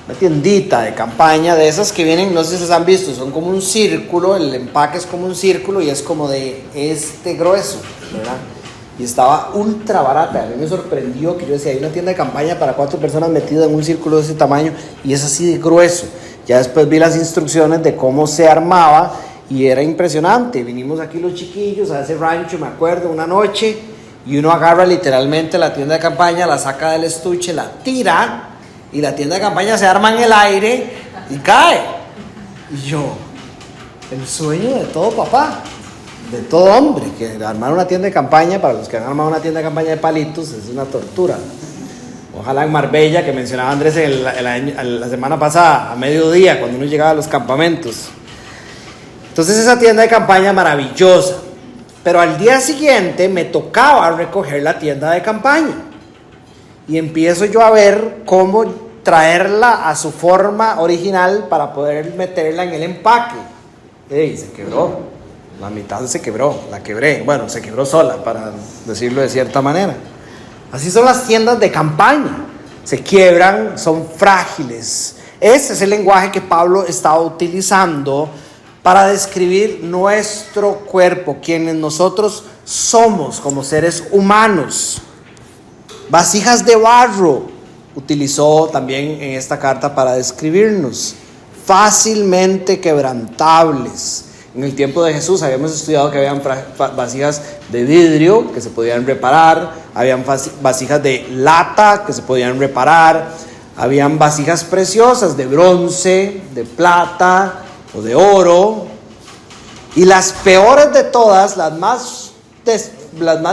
una tiendita de campaña, de esas que vienen, no sé si se han visto, son como un círculo, el empaque es como un círculo y es como de este grueso, ¿verdad? Y estaba ultra barata. A mí me sorprendió que yo decía, hay una tienda de campaña para 4 personas metidas en un círculo de ese tamaño y es así de grueso. Ya después vi las instrucciones de cómo se armaba y era impresionante. Vinimos aquí los chiquillos a ese rancho, me acuerdo, una noche, y uno agarra literalmente la tienda de campaña, la saca del estuche, la tira y la tienda de campaña se arma en el aire y cae. Y yo, el sueño de todo papá, de todo hombre, que armar una tienda de campaña, para los que han armado una tienda de campaña de palitos, es una tortura. Ojalá en Marbella, que mencionaba Andrés la semana pasada, a mediodía, cuando uno llegaba a los campamentos. Entonces esa tienda de campaña maravillosa, pero al día siguiente me tocaba recoger la tienda de campaña y empiezo yo a ver cómo traerla a su forma original para poder meterla en el empaque. Y se quebró, la mitad se quebró, la quebré, bueno, se quebró sola, para decirlo de cierta manera. Así son las tiendas de campaña, se quiebran, son frágiles. Ese es el lenguaje que Pablo estaba utilizando para describir nuestro cuerpo, quienes nosotros somos como seres humanos. Vasijas de barro utilizó también en esta carta para describirnos, fácilmente quebrantables. En el tiempo de Jesús habíamos estudiado que habían vasijas de vidrio que se podían reparar, habían vasijas de lata que se podían reparar, habían vasijas preciosas de bronce, de plata o de oro, y las peores de todas, las más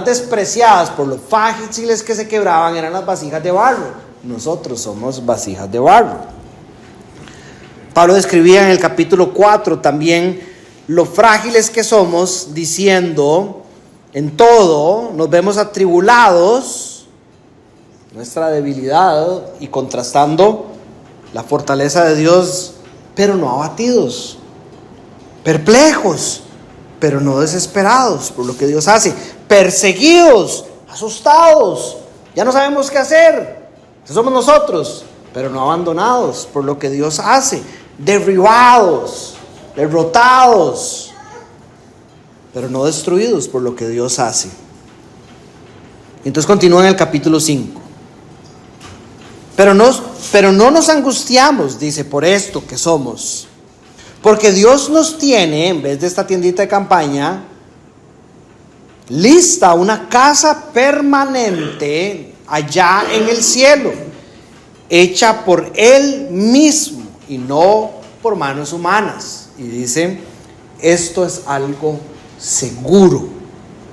despreciadas por lo fáciles que se quebraban, eran las vasijas de barro. Nosotros somos vasijas de barro. Pablo describía en el capítulo 4 también lo frágiles que somos, diciendo, en todo nos vemos atribulados, nuestra debilidad, y contrastando la fortaleza de Dios, pero no abatidos, perplejos, pero no desesperados por lo que Dios hace, perseguidos, asustados, ya no sabemos qué hacer, eso somos nosotros, pero no abandonados por lo que Dios hace, derribados, derrotados, pero no destruidos por lo que Dios hace. Entonces continúa en el capítulo 5. Pero no nos angustiamos, dice, por esto que somos, porque Dios nos tiene, en vez de esta tiendita de campaña, lista una casa permanente allá en el cielo, hecha por Él mismo y no por manos humanas. Y dice, esto es algo seguro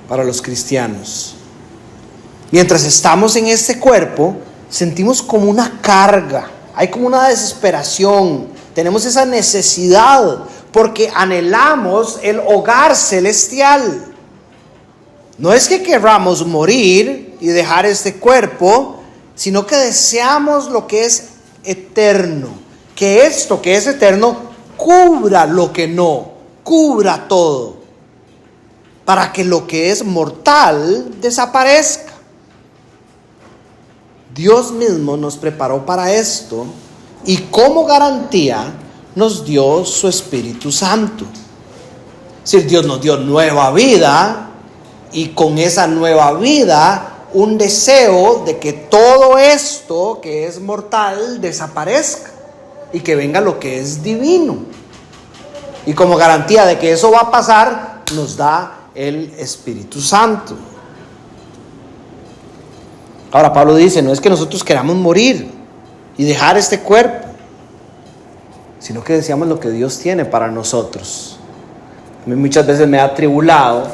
para los cristianos. Mientras estamos en este cuerpo, sentimos como una carga, hay como una desesperación, tenemos esa necesidad, porque anhelamos el hogar celestial. No es que querramos morir y dejar este cuerpo, sino que deseamos lo que es eterno, que esto que es eterno cubra lo que no, cubra todo, para que lo que es mortal desaparezca. Dios mismo nos preparó para esto y como garantía nos dio su Espíritu Santo. Es decir, Dios nos dio nueva vida y con esa nueva vida un deseo de que todo esto que es mortal desaparezca y que venga lo que es divino. Y como garantía de que eso va a pasar, nos da el Espíritu Santo. Ahora Pablo dice, no es que nosotros queramos morir y dejar este cuerpo, sino que deseamos lo que Dios tiene para nosotros. A mí muchas veces me ha atribulado,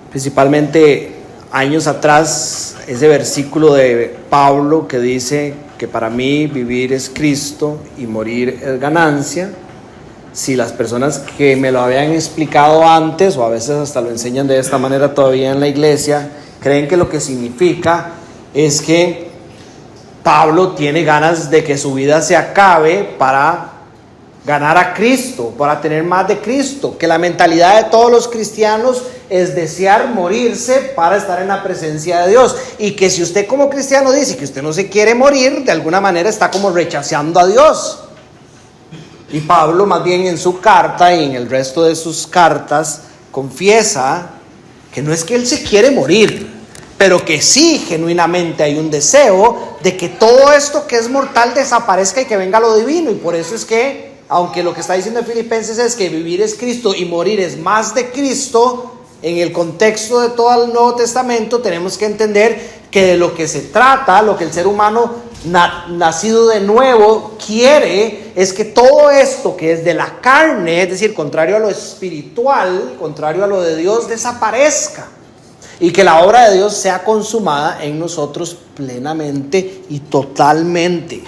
principalmente años atrás, ese versículo de Pablo que dice que para mí vivir es Cristo y morir es ganancia. Si las personas que me lo habían explicado antes, o a veces hasta lo enseñan de esta manera todavía en la iglesia, creen que lo que significa es que Pablo tiene ganas de que su vida se acabe para ganar a Cristo, para tener más de Cristo, que la mentalidad de todos los cristianos es desear morirse para estar en la presencia de Dios, y que si usted como cristiano dice que usted no se quiere morir, de alguna manera está como rechazando a Dios. Y Pablo más bien en su carta y en el resto de sus cartas confiesa que no es que él se quiere morir, pero que sí genuinamente hay un deseo de que todo esto que es mortal desaparezca y que venga lo divino. Y por eso es que, aunque lo que está diciendo Filipenses es que vivir es Cristo y morir es más de Cristo, en el contexto de todo el Nuevo Testamento tenemos que entender que de lo que se trata, lo que el ser humano nacido de nuevo quiere, es que todo esto que es de la carne, es decir, contrario a lo espiritual, contrario a lo de Dios, desaparezca, y que la obra de Dios sea consumada en nosotros plenamente y totalmente.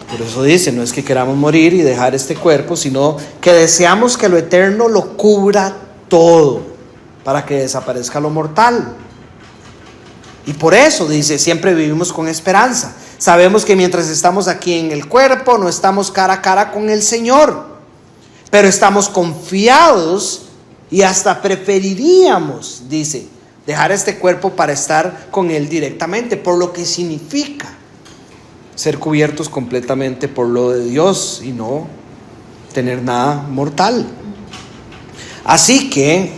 Por eso dice, no es que queramos morir y dejar este cuerpo, sino que deseamos que lo eterno lo cubra todo, para que desaparezca lo mortal. Y por eso dice, siempre vivimos con esperanza. Sabemos que mientras estamos aquí en el cuerpo, no estamos cara a cara con el Señor, pero estamos confiados y hasta preferiríamos, dice, dejar este cuerpo para estar con Él directamente, por lo que significa ser cubiertos completamente por lo de Dios y no tener nada mortal. Así que,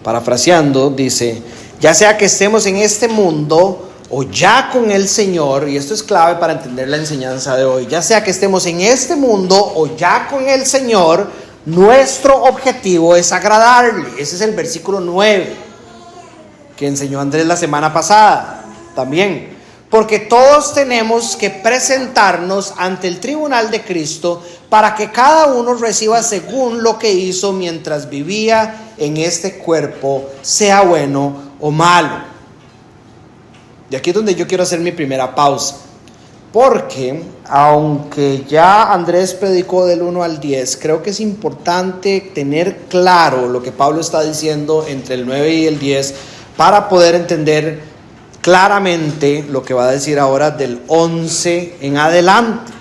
parafraseando, dice, ya sea que estemos en este mundo o ya con el Señor, y esto es clave para entender la enseñanza de hoy, ya sea que estemos en este mundo o ya con el Señor, nuestro objetivo es agradarle. Ese es el versículo 9 que enseñó Andrés la semana pasada también. Porque todos tenemos que presentarnos ante el tribunal de Cristo para que cada uno reciba según lo que hizo mientras vivía en este cuerpo, sea bueno o malo. Y aquí es donde yo quiero hacer mi primera pausa. Porque aunque ya Andrés predicó del 1 al 10, creo que es importante tener claro lo que Pablo está diciendo entre el 9 y el 10 para poder entender claramente lo que va a decir ahora del 11 en adelante.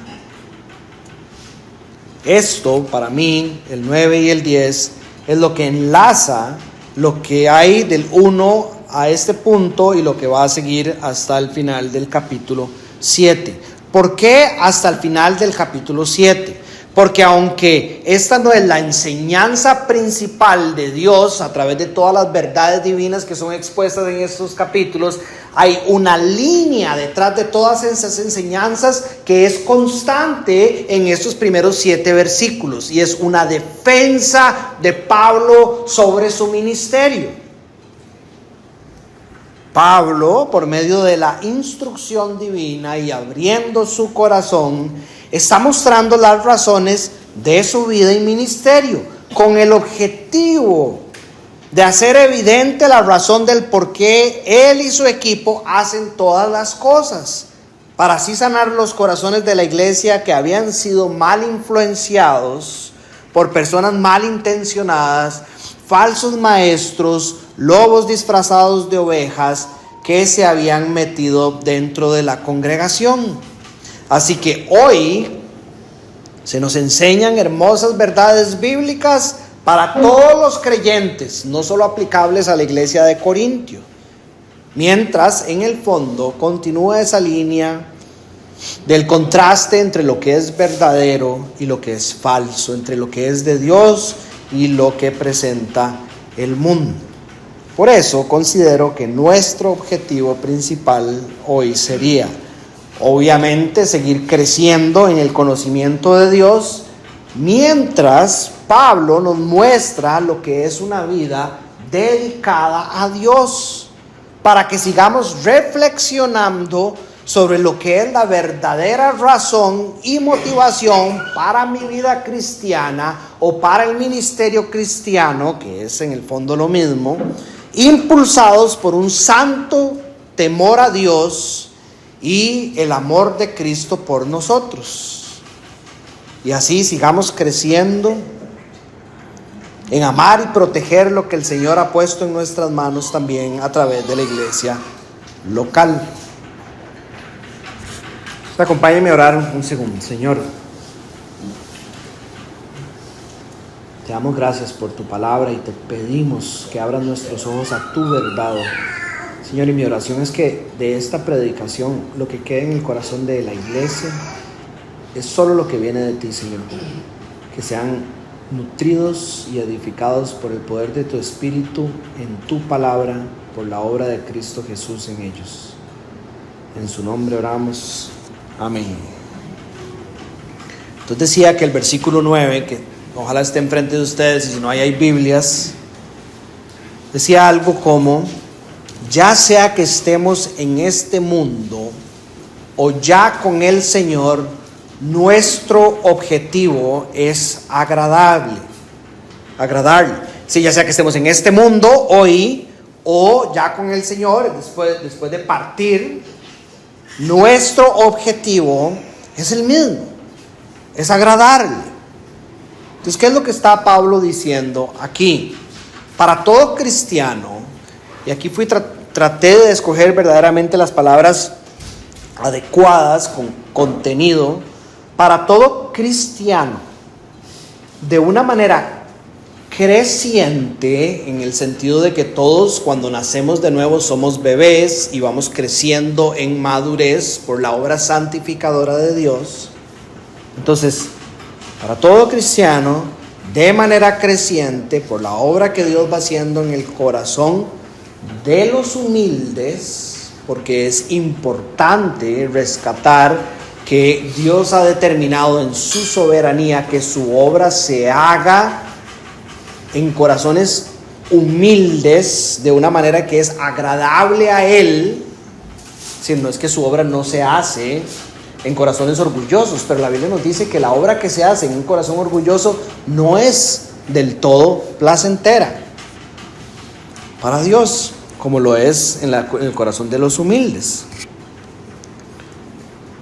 Esto para mí, el 9 y el 10, es lo que enlaza lo que hay del 1 a este punto y lo que va a seguir hasta el final del capítulo 7. ¿Por qué hasta el final del capítulo 7? Porque aunque esta no es la enseñanza principal de Dios a través de todas las verdades divinas que son expuestas en estos capítulos, hay una línea detrás de todas esas enseñanzas que es constante en estos primeros 7 versículos, y es una defensa de Pablo sobre su ministerio. Pablo, por medio de la instrucción divina y abriendo su corazón, está mostrando las razones de su vida y ministerio, con el objetivo de hacer evidente la razón del por qué él y su equipo hacen todas las cosas, para así sanar los corazones de la iglesia que habían sido mal influenciados por personas malintencionadas, falsos maestros, lobos disfrazados de ovejas que se habían metido dentro de la congregación. Así que hoy se nos enseñan hermosas verdades bíblicas para todos los creyentes, no solo aplicables a la iglesia de Corintio. Mientras en el fondo continúa esa línea del contraste entre lo que es verdadero y lo que es falso, entre lo que es de Dios y lo que presenta el mundo. Por eso considero que nuestro objetivo principal hoy sería, obviamente, seguir creciendo en el conocimiento de Dios, mientras Pablo nos muestra lo que es una vida dedicada a Dios, para que sigamos reflexionando sobre lo que es la verdadera razón y motivación para mi vida cristiana o para el ministerio cristiano, que es en el fondo lo mismo, impulsados por un santo temor a Dios y el amor de Cristo por nosotros. Y así sigamos creciendo en amar y proteger lo que el Señor ha puesto en nuestras manos también a través de la iglesia local. Acompáñenme a orar un segundo. Señor, te damos gracias por tu palabra y te pedimos que abras nuestros ojos a tu verdad. Señor, y mi oración es que de esta predicación lo que quede en el corazón de la iglesia es solo lo que viene de ti, Señor. Que sean nutridos y edificados por el poder de tu Espíritu en tu palabra, por la obra de Cristo Jesús en ellos. En su nombre oramos. Amén. Entonces decía que el versículo 9, que ojalá esté enfrente de ustedes y si no hay Biblias, decía algo como: ya sea que estemos en este mundo o ya con el Señor, nuestro objetivo es agradarle. Sí, ya sea que estemos en este mundo hoy o ya con el Señor después de partir, nuestro objetivo es el mismo, es agradarle. Entonces, ¿qué es lo que está Pablo diciendo aquí? Para todo cristiano, y aquí traté de escoger verdaderamente las palabras adecuadas con contenido. Para todo cristiano, de una manera creciente, en el sentido de que todos cuando nacemos de nuevo somos bebés y vamos creciendo en madurez por la obra santificadora de Dios. Entonces, para todo cristiano, de manera creciente, por la obra que Dios va haciendo en el corazón de los humildes, porque es importante rescatar que Dios ha determinado en su soberanía que su obra se haga en corazones humildes, de una manera que es agradable a Él. Si no es que su obra no se hace en corazones orgullosos, pero la Biblia nos dice que la obra que se hace en un corazón orgulloso no es del todo placentera para Dios, como lo es en el corazón de los humildes.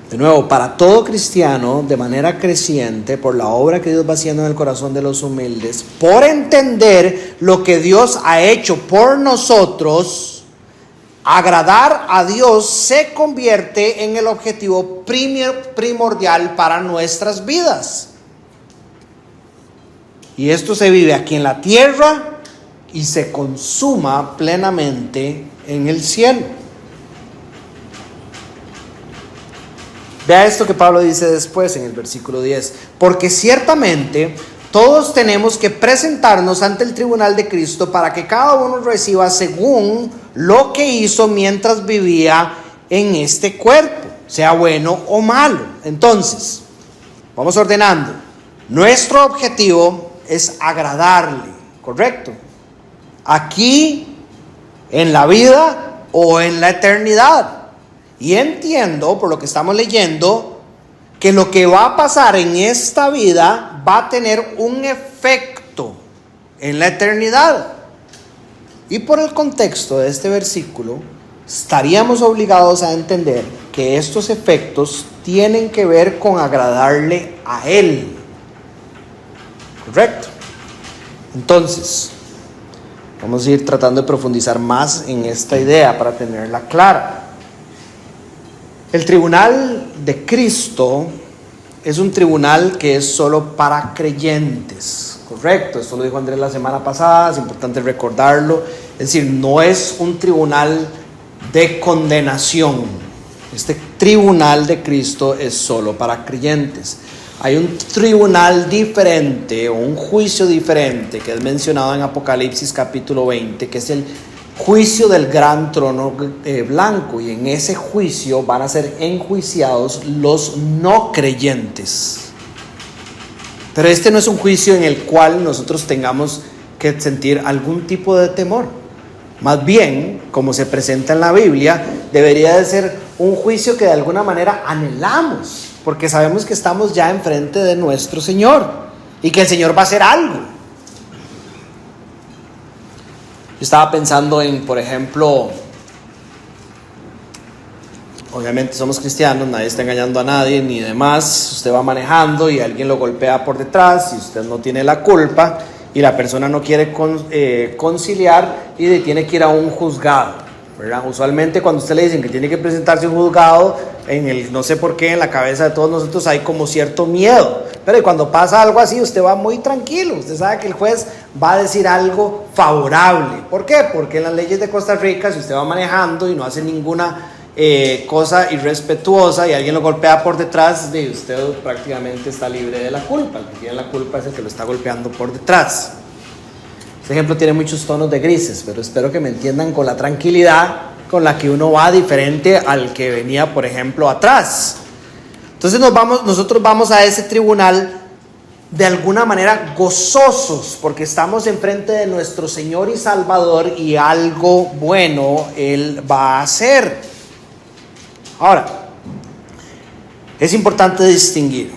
De nuevo, para todo cristiano, de manera creciente, por la obra que Dios va haciendo en el corazón de los humildes, por entender lo que Dios ha hecho por nosotros, agradar a Dios se convierte en el objetivo primordial para nuestras vidas. Y esto se vive aquí en la tierra y se consuma plenamente en el cielo. Vea esto que Pablo dice después en el versículo 10. Porque ciertamente todos tenemos que presentarnos ante el tribunal de Cristo para que cada uno reciba según lo que hizo mientras vivía en este cuerpo, sea bueno o malo. Entonces, vamos ordenando. Nuestro objetivo es agradarle, ¿correcto? Aquí, en la vida o en la eternidad. Y entiendo, por lo que estamos leyendo, que lo que va a pasar en esta vida va a tener un efecto en la eternidad. Y por el contexto de este versículo, estaríamos obligados a entender que estos efectos tienen que ver con agradarle a Él. ¿Correcto? Entonces, vamos a ir tratando de profundizar más en esta idea para tenerla clara. El tribunal de Cristo es un tribunal que es solo para creyentes, correcto. Esto lo dijo Andrés la semana pasada, es importante recordarlo. Es decir, no es un tribunal de condenación. Este tribunal de Cristo es solo para creyentes. Hay un tribunal diferente o un juicio diferente que es mencionado en Apocalipsis capítulo 20, que es el juicio del gran trono blanco, y en ese juicio van a ser enjuiciados los no creyentes. Pero este no es un juicio en el cual nosotros tengamos que sentir algún tipo de temor. Más bien, como se presenta en la Biblia, debería de ser un juicio que de alguna manera anhelamos, porque sabemos que estamos ya enfrente de nuestro Señor y que el Señor va a hacer algo. Yo estaba pensando en, por ejemplo, obviamente somos cristianos, nadie está engañando a nadie ni demás. Usted va manejando y alguien lo golpea por detrás y usted no tiene la culpa y la persona no quiere conciliar y tiene que ir a un juzgado, ¿verdad? Usualmente cuando usted le dicen que tiene que presentarse a un juzgado, no sé por qué en la cabeza de todos nosotros hay como cierto miedo, pero cuando pasa algo así usted va muy tranquilo, usted sabe que el juez va a decir algo favorable. ¿Por qué? Porque en las leyes de Costa Rica, si usted va manejando y no hace ninguna cosa irrespetuosa y alguien lo golpea por detrás, usted prácticamente está libre de la culpa. El que tiene la culpa es el que lo está golpeando por detrás. Este ejemplo tiene muchos tonos de grises, pero espero que me entiendan con la tranquilidad con la que uno va, diferente al que venía, por ejemplo, atrás. Entonces nosotros vamos a ese tribunal de alguna manera gozosos, porque estamos enfrente de nuestro Señor y Salvador y algo bueno Él va a hacer. Ahora, es importante distinguir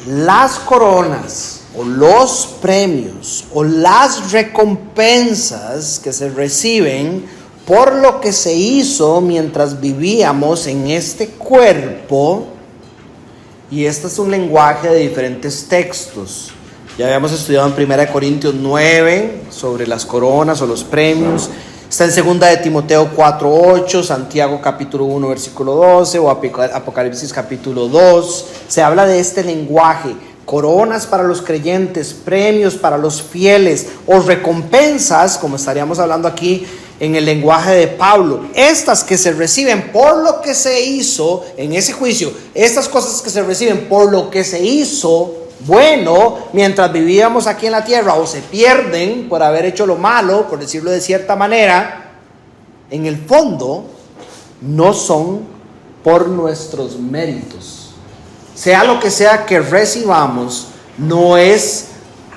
las coronas o los premios o las recompensas que se reciben por lo que se hizo mientras vivíamos en este cuerpo. Y este es un lenguaje de diferentes textos. Ya habíamos estudiado en 1 Corintios 9 sobre las coronas o los premios. Está en 2 de Timoteo 4:8, Santiago capítulo 1 versículo 12 o Apocalipsis capítulo 2. Se habla de este lenguaje: coronas para los creyentes, premios para los fieles o recompensas, como estaríamos hablando aquí en el lenguaje de Pablo. Estas que se reciben por lo que se hizo en ese juicio, estas cosas que se reciben por lo que se hizo bueno mientras vivíamos aquí en la tierra, o se pierden por haber hecho lo malo, por decirlo de cierta manera, en el fondo no son por nuestros méritos. Sea lo que sea que recibamos, no es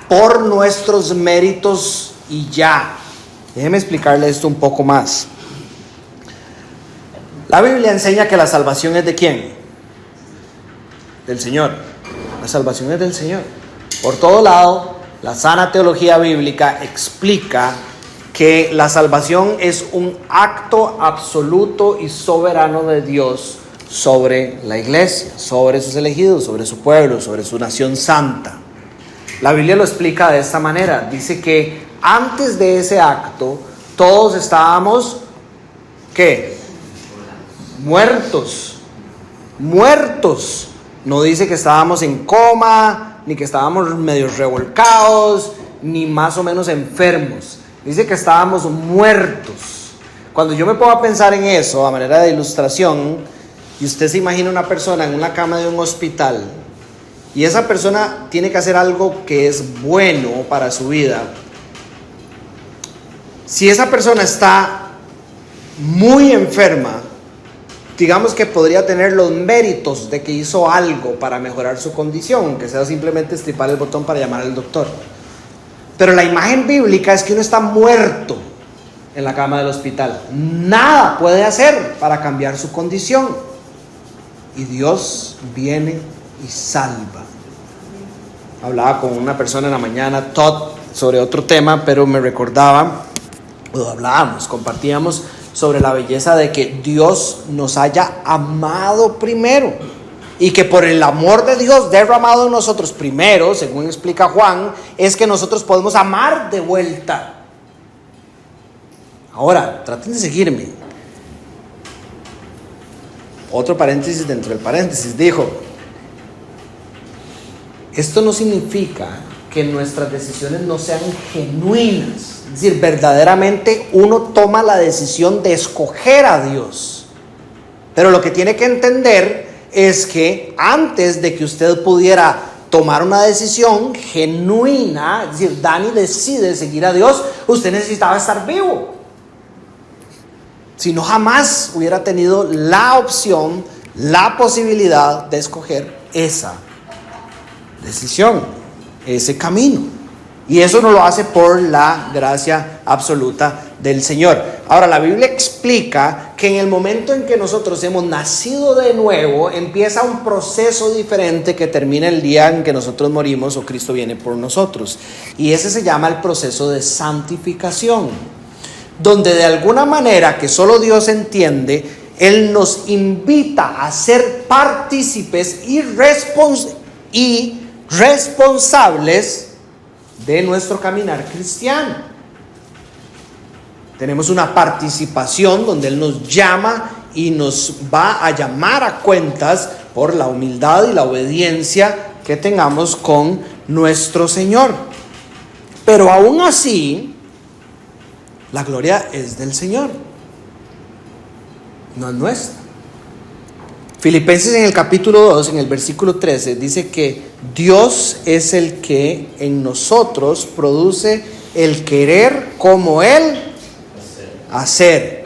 por nuestros méritos y ya. Déjeme explicarle esto un poco más. La Biblia enseña que la salvación es ¿de quién? Del Señor. La salvación es del Señor. Por todo lado, la sana teología bíblica explica que la salvación es un acto absoluto y soberano de Dios sobre la iglesia, sobre sus elegidos, sobre su pueblo, sobre su nación santa. La Biblia lo explica de esta manera. Dice que antes de ese acto, todos estábamos, ¿qué? Muertos. No dice que estábamos en coma, ni que estábamos medio revolcados, ni más o menos enfermos. Dice que estábamos muertos. Cuando yo me pongo a pensar en eso, a manera de ilustración, y usted se imagina una persona en una cama de un hospital, y esa persona tiene que hacer algo que es bueno para su vida. Si esa persona está muy enferma, digamos que podría tener los méritos de que hizo algo para mejorar su condición, aunque sea simplemente estripar el botón para llamar al doctor. Pero la imagen bíblica es que uno está muerto en la cama del hospital. Nada puede hacer para cambiar su condición. Y Dios viene y salva. Hablaba con una persona en la mañana, Todd, sobre otro tema, pero me recordaba, compartíamos sobre la belleza de que Dios nos haya amado primero, y que por el amor de Dios derramado en nosotros primero, según explica Juan, es que nosotros podemos amar de vuelta. Ahora, traten de seguirme. Otro paréntesis dentro del paréntesis, dijo: esto no significa que nuestras decisiones no sean genuinas. Es decir, verdaderamente uno toma la decisión de escoger a Dios. Pero lo que tiene que entender es que antes de que usted pudiera tomar una decisión genuina, es decir, Dani decide seguir a Dios, usted necesitaba estar vivo. Si no, jamás hubiera tenido la opción, la posibilidad de escoger esa decisión, ese camino. Y eso no lo hace por la gracia absoluta del Señor. Ahora, la Biblia explica que en el momento en que nosotros hemos nacido de nuevo, empieza un proceso diferente que termina el día en que nosotros morimos o Cristo viene por nosotros. Y ese se llama el proceso de santificación, donde de alguna manera que solo Dios entiende, Él nos invita a ser partícipes y responsables de nuestro caminar cristiano. Tenemos una participación donde Él nos llama y nos va a llamar a cuentas por la humildad y la obediencia que tengamos con nuestro Señor. Pero aún así, la gloria es del Señor, no es nuestra. Filipenses en el capítulo 2, en el versículo 13, dice que Dios es el que en nosotros produce el querer como Él hacer,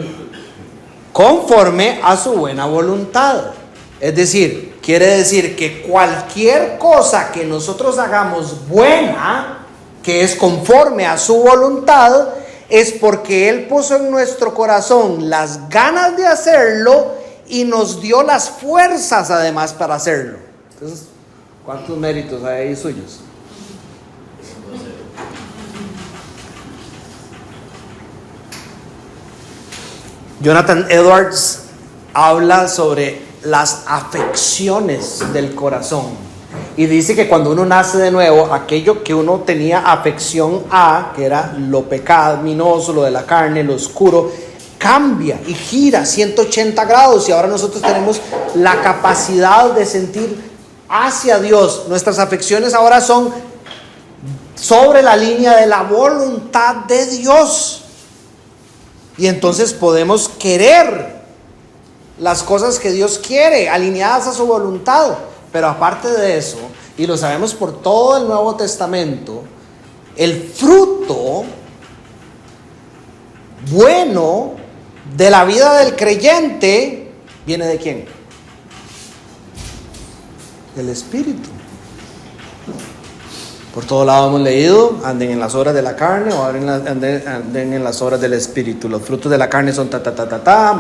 conforme a su buena voluntad. Es decir, quiere decir que cualquier cosa que nosotros hagamos buena, que es conforme a su voluntad, es porque Él puso en nuestro corazón las ganas de hacerlo y nos dio las fuerzas además para hacerlo. Entonces, ¿cuántos méritos hay ahí suyos? Jonathan Edwards habla sobre las afecciones del corazón y dice que cuando uno nace de nuevo, aquello que uno tenía afección a, que era lo pecaminoso, lo de la carne, lo oscuro, cambia y gira 180 grados y ahora nosotros tenemos la capacidad de sentir hacia Dios. Nuestras afecciones ahora son sobre la línea de la voluntad de Dios y entonces podemos querer las cosas que Dios quiere, alineadas a su voluntad. Pero aparte de eso, y lo sabemos por todo el Nuevo Testamento, el fruto bueno de la vida del creyente viene ¿de quién? Del Espíritu. Por todo lado hemos leído: anden en las obras de la carne o anden en las obras del Espíritu. Los frutos de la carne son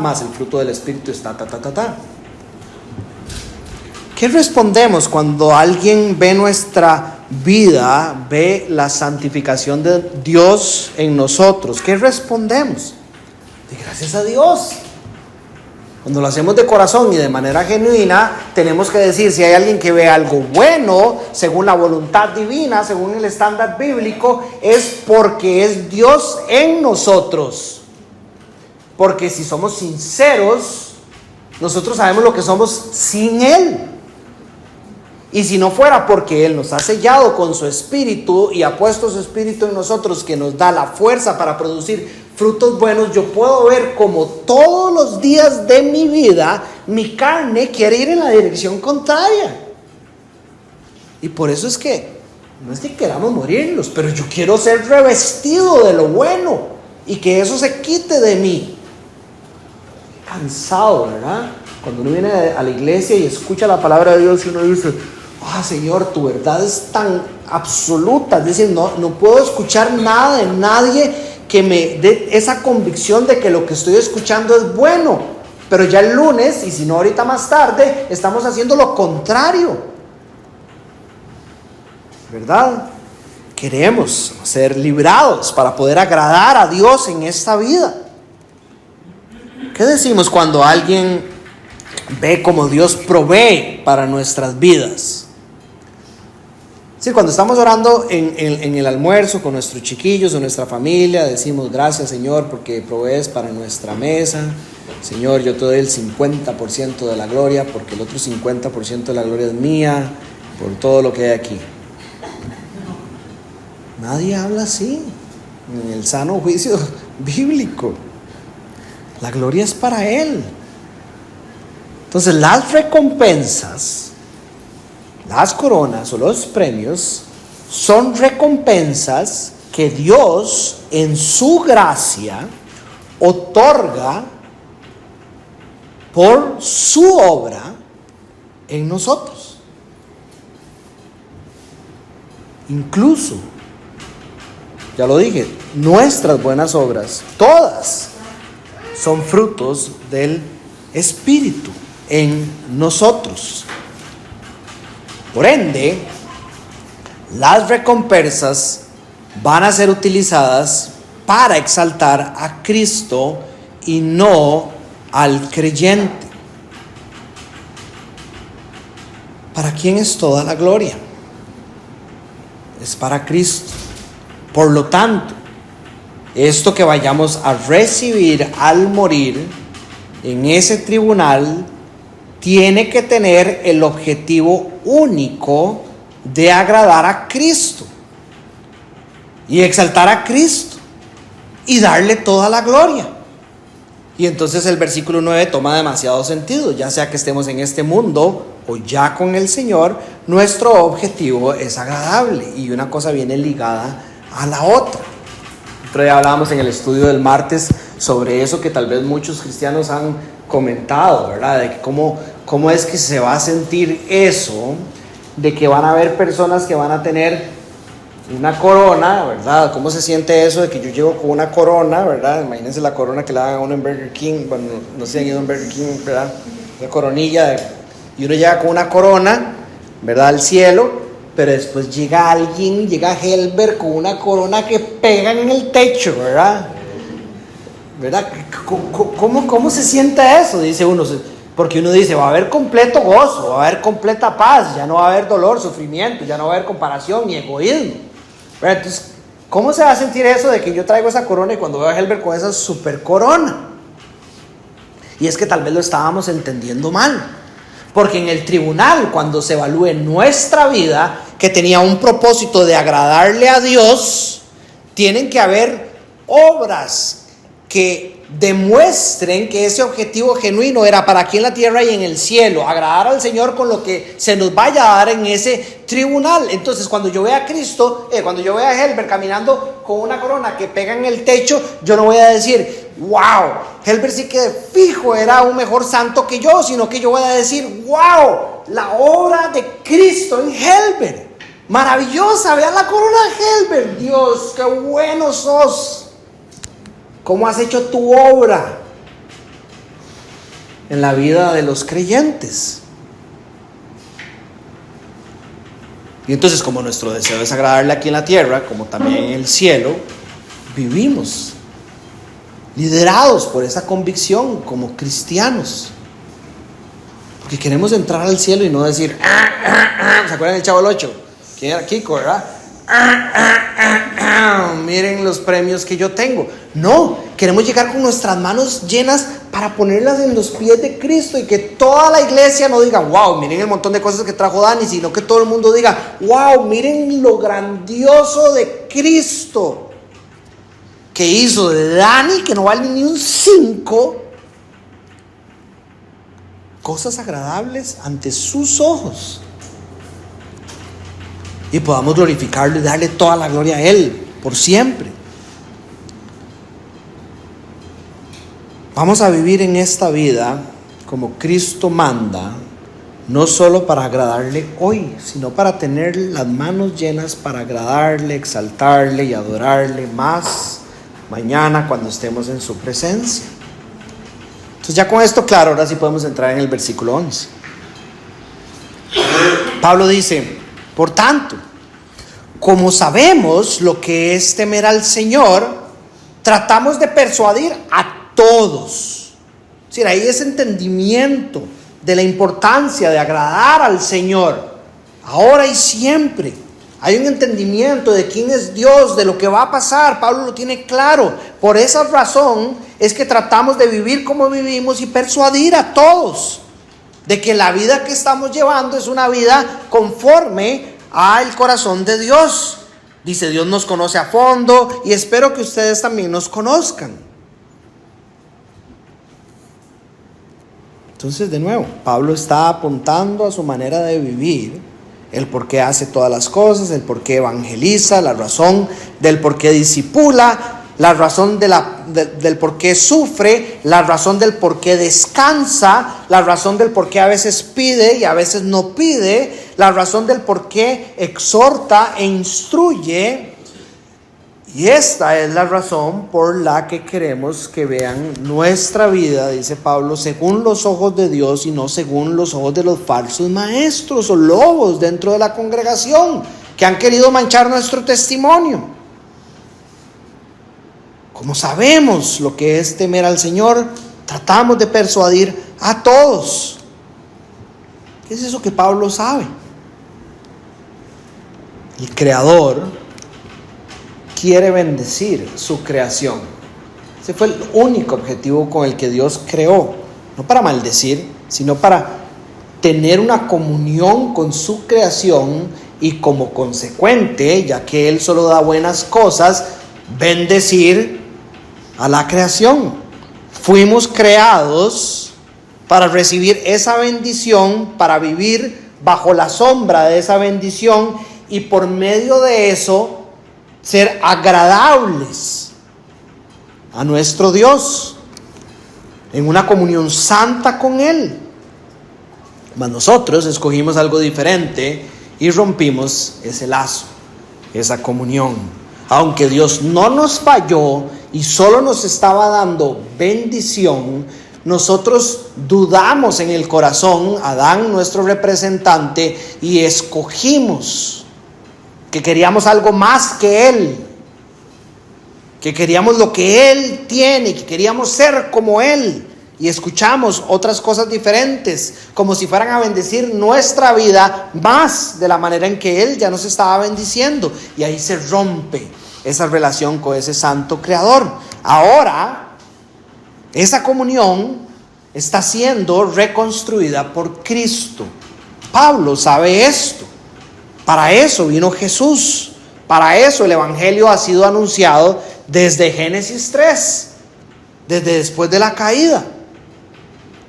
más el fruto del Espíritu es ¿Qué respondemos cuando alguien ve nuestra vida, ve la santificación de Dios en nosotros? ¿Qué respondemos? De gracias a Dios. Cuando lo hacemos de corazón y de manera genuina, tenemos que decir: si hay alguien que ve algo bueno, según la voluntad divina, según el estándar bíblico, es porque es Dios en nosotros. Porque si somos sinceros, nosotros sabemos lo que somos sin Él. Y si no fuera porque Él nos ha sellado con su Espíritu y ha puesto su Espíritu en nosotros, que nos da la fuerza para producir frutos buenos, yo puedo ver como todos los días de mi vida mi carne quiere ir en la dirección contraria. Y por eso es que no es que queramos morirnos, pero yo quiero ser revestido de lo bueno y que eso se quite de mí. Cansado, ¿verdad? Cuando uno viene a la iglesia y escucha la palabra de Dios y uno dice: Señor, tu verdad es tan absoluta. Es decir, no puedo escuchar nada de nadie que me dé esa convicción de que lo que estoy escuchando es bueno. Pero ya el lunes, y si no ahorita más tarde, estamos haciendo lo contrario, ¿verdad? Queremos ser librados para poder agradar a Dios en esta vida. ¿Qué decimos cuando alguien ve cómo Dios provee para nuestras vidas? Sí, cuando estamos orando en el almuerzo con nuestros chiquillos o nuestra familia, decimos: gracias, Señor, porque provees para nuestra mesa. Señor, yo te doy el 50% de la gloria, porque el otro 50% de la gloria es mía, por todo lo que hay aquí. Nadie habla así en el sano juicio bíblico. La gloria es para Él. Entonces, las recompensas, las coronas o los premios son recompensas que Dios en su gracia otorga por su obra en nosotros. Incluso, ya lo dije, nuestras buenas obras, todas son frutos del Espíritu en nosotros. Por ende, las recompensas van a ser utilizadas para exaltar a Cristo y no al creyente. ¿Para quién es toda la gloria? Es para Cristo. Por lo tanto, esto que vayamos a recibir al morir en ese tribunal tiene que tener el objetivo único de agradar a Cristo y exaltar a Cristo y darle toda la gloria. Y entonces el versículo 9 toma demasiado sentido. Ya sea que estemos en este mundo o ya con el Señor, nuestro objetivo es agradable y una cosa viene ligada a la otra. Otro día hablábamos en el estudio del martes sobre eso que tal vez muchos cristianos han comentado, ¿verdad? De que cómo es que se va a sentir eso, de que van a haber personas que van a tener una corona, ¿verdad? ¿Cómo se siente eso de que yo llego con una corona, ¿verdad? Imagínense la corona que le hagan a uno en Burger King, bueno, no sé si han ido en Burger King, ¿verdad? Una coronilla, y uno llega con una corona, ¿verdad? Al cielo, pero después llega alguien, llega Helber con una corona que pegan en el techo, ¿verdad? ¿Verdad? ¿Cómo se siente eso? Dice uno, porque uno dice, va a haber completo gozo, va a haber completa paz, ya no va a haber dolor, sufrimiento, ya no va a haber comparación ni egoísmo. ¿Verdad? Entonces, ¿cómo se va a sentir eso de que yo traigo esa corona y cuando veo a Helber con esa super corona? Y es que tal vez lo estábamos entendiendo mal. Porque en el tribunal, cuando se evalúe nuestra vida, que tenía un propósito de agradarle a Dios, tienen que haber obras que demuestren que ese objetivo genuino era para aquí en la tierra y en el cielo, agradar al Señor con lo que se nos vaya a dar en ese tribunal. Entonces, cuando yo vea a Cristo, cuando yo vea a Helber caminando con una corona que pega en el techo, yo no voy a decir, wow, Helber sí que fijo era un mejor santo que yo, sino que yo voy a decir, wow, la obra de Cristo en Helber, maravillosa, vean la corona de Helber, Dios, qué bueno sos. ¿Cómo has hecho tu obra en la vida de los creyentes? Y entonces, como nuestro deseo es agradarle aquí en la tierra, como también en el cielo, vivimos liderados por esa convicción como cristianos. Porque queremos entrar al cielo y no decir, ¿se acuerdan del Chavo del 8? ¿Quién era? Kiko, ¿verdad? Miren los premios que yo tengo. No, queremos llegar con nuestras manos llenas para ponerlas en los pies de Cristo y que toda la iglesia no diga, wow, miren el montón de cosas que trajo Dani, sino que todo el mundo diga, wow, miren lo grandioso de Cristo que hizo de Dani, que no vale ni un 5, cosas agradables ante sus ojos. Y podamos glorificarlo y darle toda la gloria a Él por siempre. Vamos a vivir en esta vida como Cristo manda, no solo para agradarle hoy, sino para tener las manos llenas para agradarle, exaltarle y adorarle más mañana cuando estemos en su presencia. Entonces, ya con esto claro, ahora sí podemos entrar en el versículo 11. Pablo dice, por tanto, como sabemos lo que es temer al Señor, tratamos de persuadir a todos. Es decir, hay ese entendimiento de la importancia de agradar al Señor, ahora y siempre. Hay un entendimiento de quién es Dios, de lo que va a pasar. Pablo lo tiene claro. Por esa razón es que tratamos de vivir como vivimos y persuadir a todos de que la vida que estamos llevando es una vida conforme al corazón de Dios. Dice, Dios nos conoce a fondo y espero que ustedes también nos conozcan. Entonces, de nuevo, Pablo está apuntando a su manera de vivir, el por qué hace todas las cosas, el por qué evangeliza, la razón del por qué discipula, la razón del por qué sufre, la razón del por qué descansa, la razón del por qué a veces pide y a veces no pide, la razón del por qué exhorta e instruye. Y esta es la razón por la que queremos que vean nuestra vida, dice Pablo, según los ojos de Dios y no según los ojos de los falsos maestros o lobos dentro de la congregación que han querido manchar nuestro testimonio. Como sabemos lo que es temer al Señor, tratamos de persuadir a todos. ¿Qué es eso que Pablo sabe? El Creador quiere bendecir su creación. Ese fue el único objetivo con el que Dios creó no para maldecir, sino para tener una comunión con su creación y como consecuente, ya que Él solo da buenas cosas, bendecir a la creación. Fuimos creados para recibir esa bendición, para vivir bajo la sombra de esa bendición y por medio de eso ser agradables a nuestro Dios en una comunión santa con Él. Mas nosotros escogimos algo diferente y rompimos ese lazo, esa comunión. Aunque Dios no nos falló y solo nos estaba dando bendición, nosotros dudamos en el corazón, Adán, nuestro representante, y escogimos que queríamos algo más que Él, que queríamos lo que Él tiene, que queríamos ser como Él, y escuchamos otras cosas diferentes, como si fueran a bendecir nuestra vida más de la manera en que Él ya nos estaba bendiciendo, y ahí se rompe esa relación con ese santo creador. Ahora, esa comunión está siendo reconstruida por Cristo. Pablo sabe esto. Para eso vino Jesús. Para eso el Evangelio ha sido anunciado desde Génesis 3, desde después de la caída.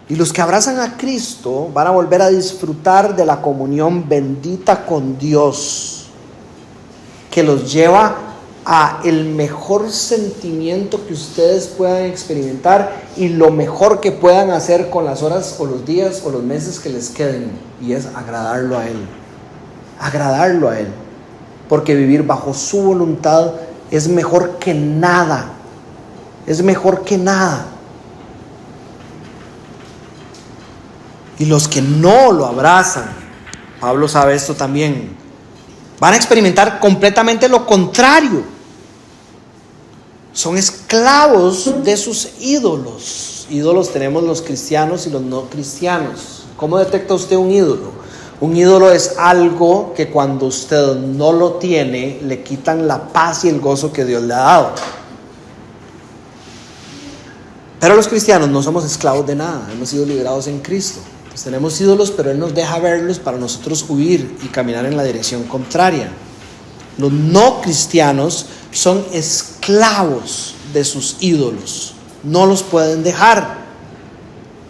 Y los que abrazan a Cristo van a volver a disfrutar de la comunión bendita con Dios, que los lleva a el mejor sentimiento que ustedes puedan experimentar y lo mejor que puedan hacer con las horas o los días o los meses que les queden, y es agradarlo a Él. Agradarlo a Él, porque vivir bajo su voluntad es mejor que nada. Es mejor que nada. Y los que no lo abrazan, Pablo sabe esto también, van a experimentar completamente lo contrario. Son esclavos de sus ídolos. Ídolos tenemos los cristianos y los no cristianos. ¿Cómo detecta usted un ídolo? Un ídolo es algo que cuando usted no lo tiene, le quitan la paz y el gozo que Dios le ha dado. Pero los cristianos no somos esclavos de nada, hemos sido liberados en Cristo. Pues tenemos ídolos, pero Él nos deja verlos para nosotros huir y caminar en la dirección contraria. Los no cristianos son esclavos de sus ídolos, no los pueden dejar.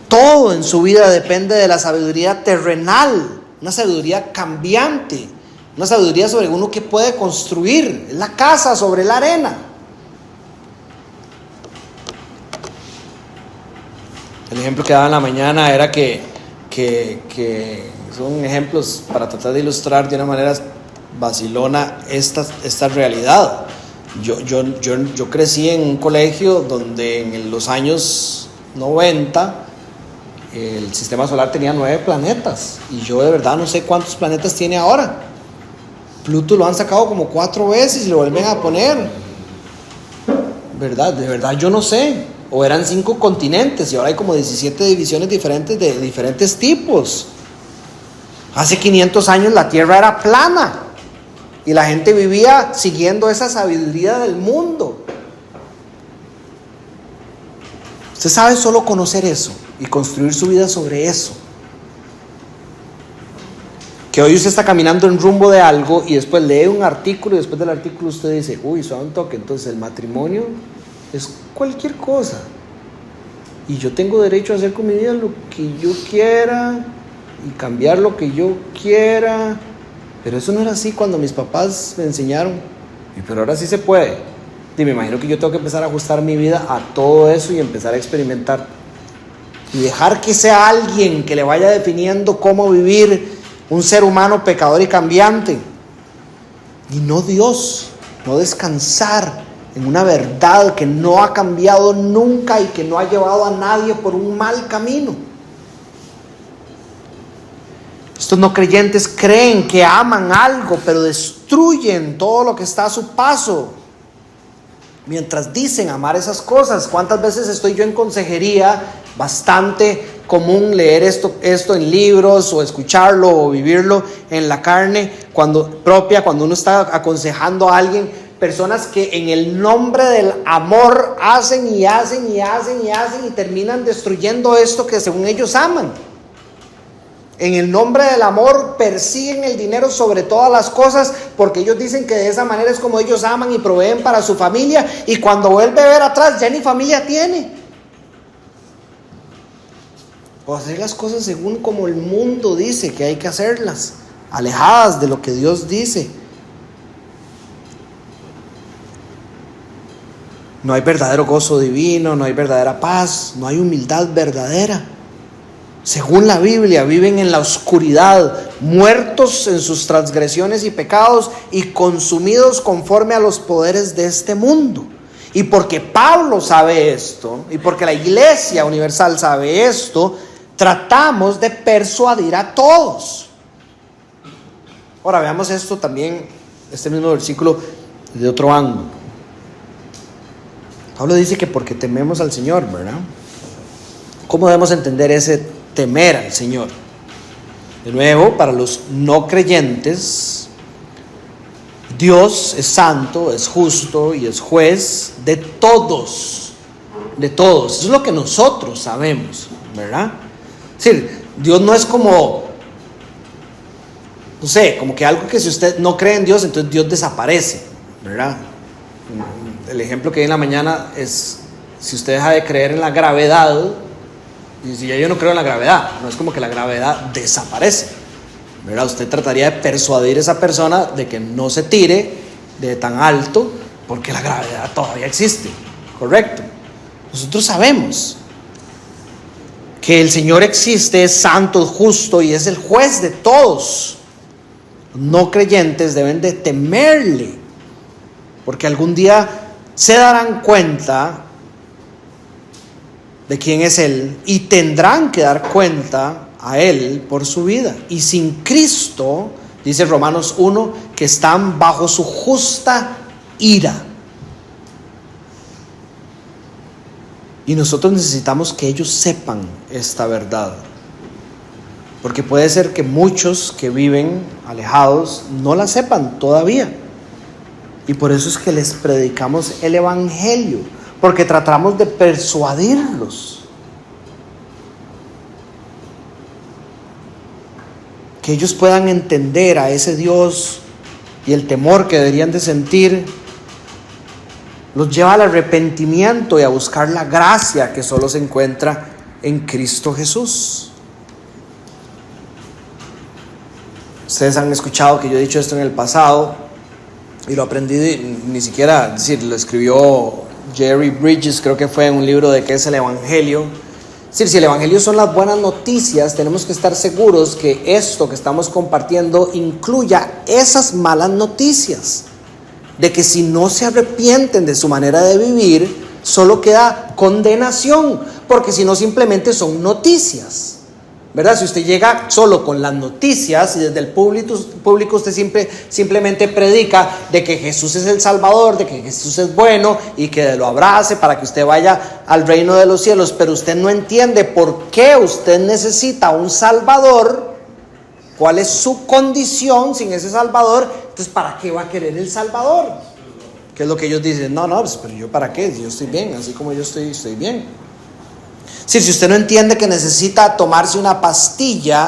Todo en su vida depende de la sabiduría terrenal, una sabiduría cambiante, una sabiduría sobre uno que puede construir, la casa sobre la arena. El ejemplo que daba en la mañana era que son ejemplos para tratar de ilustrar de una manera vacilona esta realidad. Yo crecí en un colegio donde en los años 90 el sistema solar tenía 9 planetas, y yo de verdad no sé cuántos planetas tiene ahora. Pluto lo han sacado como 4 veces y lo vuelven a poner. De verdad yo no sé. O eran 5 continentes y ahora hay como 17 divisiones diferentes de diferentes tipos. Hace 500 años la Tierra era plana y la gente vivía siguiendo esa sabiduría del mundo. Usted sabe solo conocer eso y construir su vida sobre eso. Que hoy usted está caminando en rumbo de algo y después lee un artículo y después del artículo usted dice, uy, suave un toque, entonces el matrimonio es cualquier cosa y yo tengo derecho a hacer con mi vida lo que yo quiera y cambiar lo que yo quiera. Pero eso no era así cuando mis papás me enseñaron, pero ahora sí se puede. Y me imagino que yo tengo que empezar a ajustar mi vida a todo eso y empezar a experimentar y dejar que sea alguien que le vaya definiendo cómo vivir un ser humano pecador y cambiante, y no Dios. No descansar en una verdad que no ha cambiado nunca y que no ha llevado a nadie por un mal camino. Estos no creyentes creen que aman algo, pero destruyen todo lo que está a su paso mientras dicen amar esas cosas. ¿Cuántas veces estoy yo en consejería? Bastante común leer esto en libros o escucharlo o vivirlo en la carne cuando uno está aconsejando a alguien, personas que en el nombre del amor hacen y hacen y hacen y hacen y terminan destruyendo esto que según ellos aman. En el nombre del amor persiguen el dinero sobre todas las cosas porque ellos dicen que de esa manera es como ellos aman y proveen para su familia, y cuando vuelve a ver atrás ya ni familia tiene. O hacer las cosas según como el mundo dice que hay que hacerlas, alejadas de lo que Dios dice. No hay verdadero gozo divino, no hay verdadera paz, no hay humildad verdadera. Según la Biblia, viven en la oscuridad, muertos en sus transgresiones y pecados y consumidos conforme a los poderes de este mundo. Y porque Pablo sabe esto, y porque la Iglesia Universal sabe esto, tratamos de persuadir a todos. Ahora veamos esto también, este mismo versículo, de otro ángulo. Pablo dice que porque tememos al Señor, ¿verdad? ¿Cómo debemos entender ese temer al Señor? De nuevo, para los no creyentes, Dios es santo, es justo y es juez de todos. De todos. Eso es lo que nosotros sabemos, ¿verdad? Es decir, Dios no es como, no sé, como que algo que si usted no cree en Dios, entonces Dios desaparece, ¿verdad? El ejemplo que hay en la mañana es, si usted deja de creer en la gravedad, y si yo no creo en la gravedad, no es como que la gravedad desaparece, ¿verdad? Usted trataría de persuadir a esa persona de que no se tire de tan alto, porque la gravedad todavía existe, ¿correcto? Nosotros sabemos que el Señor existe, es santo, es justo y es el juez de todos. Los no creyentes deben de temerle, porque algún día se darán cuenta de quién es Él y tendrán que dar cuenta a Él por su vida. Y sin Cristo, dice Romanos 1, que están bajo su justa ira. Y nosotros necesitamos que ellos sepan esta verdad, porque puede ser que muchos que viven alejados no la sepan todavía. Y por eso es que les predicamos el Evangelio, porque tratamos de persuadirlos, que ellos puedan entender a ese Dios, y el temor que deberían de sentir los lleva al arrepentimiento y a buscar la gracia que solo se encuentra en Cristo Jesús. Ustedes han escuchado que yo he dicho esto en el pasado y lo aprendí, ni siquiera, es decir, lo escribió Jerry Bridges, creo que fue en un libro de qué es el Evangelio. Es decir, si el Evangelio son las buenas noticias, tenemos que estar seguros que esto que estamos compartiendo incluya esas malas noticias, de que si no se arrepienten de su manera de vivir, solo queda condenación, porque si no simplemente son noticias, ¿verdad? Si usted llega solo con las noticias y desde el público usted simplemente predica de que Jesús es el Salvador, de que Jesús es bueno y que lo abrace para que usted vaya al reino de los cielos, pero usted no entiende por qué usted necesita un Salvador, cuál es su condición sin ese Salvador, entonces ¿para qué va a querer el Salvador? ¿Qué es lo que ellos dicen? No, pues, pero yo para qué, yo estoy bien, así como yo estoy bien. Si usted no entiende que necesita tomarse una pastilla,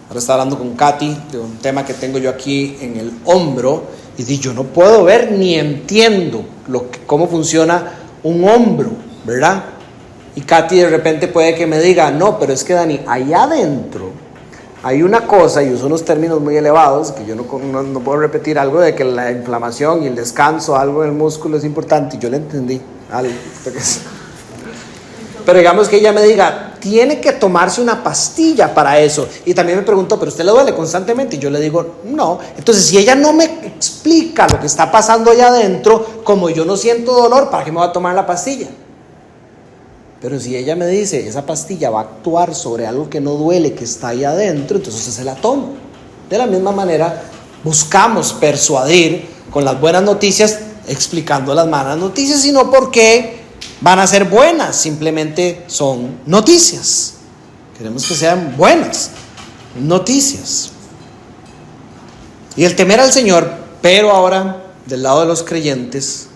ahora estaba hablando con Katy de un tema que tengo yo aquí en el hombro, y dije, yo no puedo ver ni entiendo cómo funciona un hombro, ¿verdad? Y Katy de repente puede que me diga, no, pero es que Dani, allá adentro hay una cosa, y uso unos términos muy elevados, que yo no puedo repetir, algo de que la inflamación y el descanso, algo del músculo es importante, y yo le entendí, algo. Pero digamos que ella me diga, tiene que tomarse una pastilla para eso. Y también me preguntó, ¿pero usted le duele constantemente? Y yo le digo, no. Entonces, si ella no me explica lo que está pasando allá adentro, como yo no siento dolor, ¿para qué me voy a tomar la pastilla? Pero si ella me dice, esa pastilla va a actuar sobre algo que no duele, que está ahí adentro, entonces se la toma. De la misma manera, buscamos persuadir con las buenas noticias, explicando las malas noticias, y no porque van a ser buenas, simplemente son noticias. Queremos que sean buenas noticias. Y el temer al Señor, pero ahora del lado de los creyentes,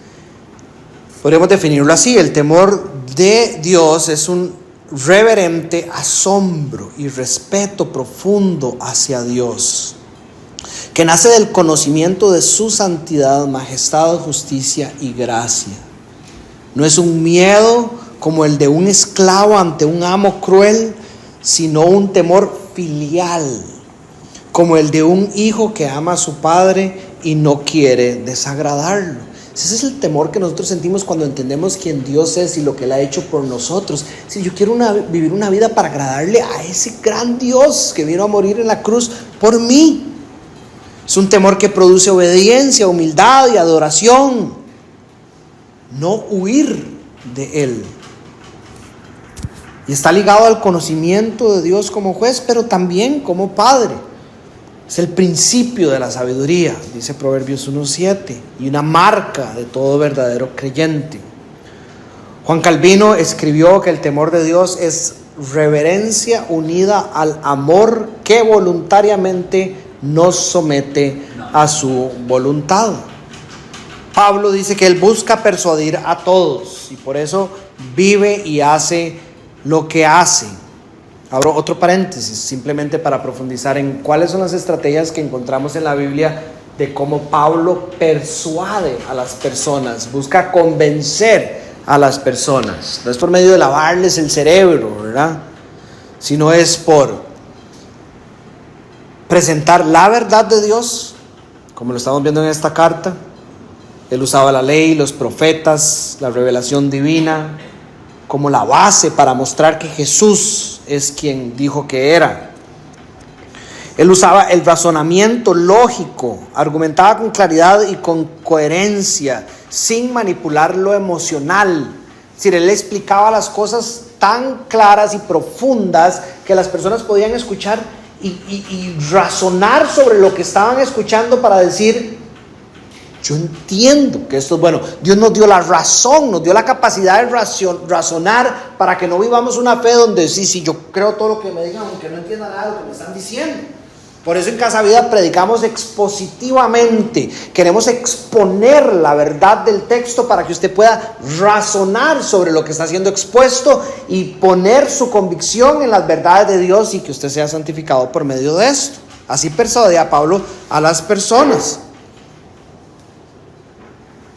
podríamos definirlo así: el temor de Dios es un reverente asombro y respeto profundo hacia Dios, que nace del conocimiento de su santidad, majestad, justicia y gracia. No es un miedo como el de un esclavo ante un amo cruel, sino un temor filial, como el de un hijo que ama a su padre y no quiere desagradarlo. Ese es el temor que nosotros sentimos cuando entendemos quién Dios es y lo que Él ha hecho por nosotros. Si yo quiero vivir una vida para agradarle a ese gran Dios que vino a morir en la cruz por mí. Es un temor que produce obediencia, humildad y adoración, no huir de Él. Y está ligado al conocimiento de Dios como juez, pero también como Padre. Es el principio de la sabiduría, dice Proverbios 1:7, y una marca de todo verdadero creyente. Juan Calvino escribió que el temor de Dios es reverencia unida al amor que voluntariamente nos somete a su voluntad. Pablo dice que él busca persuadir a todos y por eso vive y hace lo que hace. Abro otro paréntesis simplemente para profundizar en cuáles son las estrategias que encontramos en la Biblia de cómo Pablo persuade a las personas, busca convencer a las personas. No es por medio de lavarles el cerebro, ¿verdad? Sino es por presentar la verdad de Dios, como lo estamos viendo en esta carta. Él usaba la ley, los profetas, la revelación divina como la base para mostrar que Jesús es quien dijo que era. Él usaba el razonamiento lógico, argumentaba con claridad y con coherencia, sin manipular lo emocional. Es decir, él explicaba las cosas tan claras y profundas que las personas podían escuchar y razonar sobre lo que estaban escuchando para decir: yo entiendo que esto es bueno. Dios nos dio la razón, nos dio la capacidad de razonar para que no vivamos una fe donde sí, yo creo todo lo que me digan, aunque no entienda nada de lo que me están diciendo. Por eso en Casa Vida predicamos expositivamente. Queremos exponer la verdad del texto para que usted pueda razonar sobre lo que está siendo expuesto y poner su convicción en las verdades de Dios y que usted sea santificado por medio de esto. Así persuadía Pablo a las personas.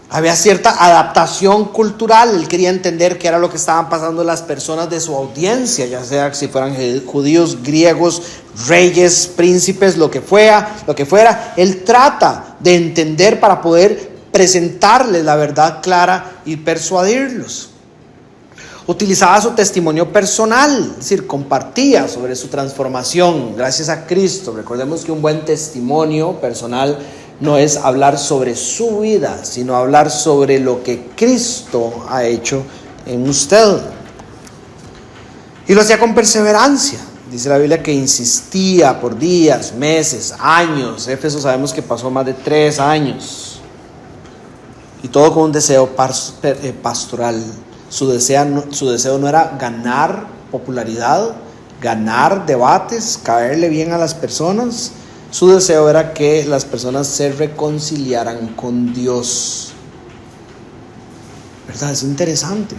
Había cierta adaptación cultural. Él quería entender qué era lo que estaban pasando las personas de su audiencia, ya sea si fueran judíos, griegos, reyes, príncipes, lo que fuera. Él trata de entender para poder presentarles la verdad clara y persuadirlos. Utilizaba su testimonio personal, es decir, compartía sobre su transformación gracias a Cristo. Recordemos que un buen testimonio personal no es hablar sobre su vida, sino hablar sobre lo que Cristo ha hecho en usted. Y lo hacía con perseverancia. Dice la Biblia que insistía por días, meses, años. Éfeso sabemos que pasó más de 3 años. Y todo con un deseo pastoral. Su deseo no era ganar popularidad, ganar debates, caerle bien a las personas. Su deseo era que las personas se reconciliaran con Dios. ¿Verdad? Es interesante.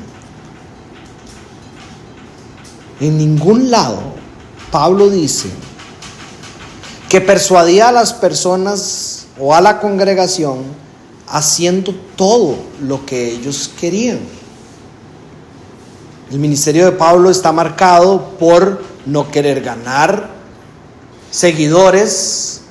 En ningún lado Pablo dice que persuadía a las personas o a la congregación haciendo todo lo que ellos querían. El ministerio de Pablo está marcado por no querer ganar seguidores,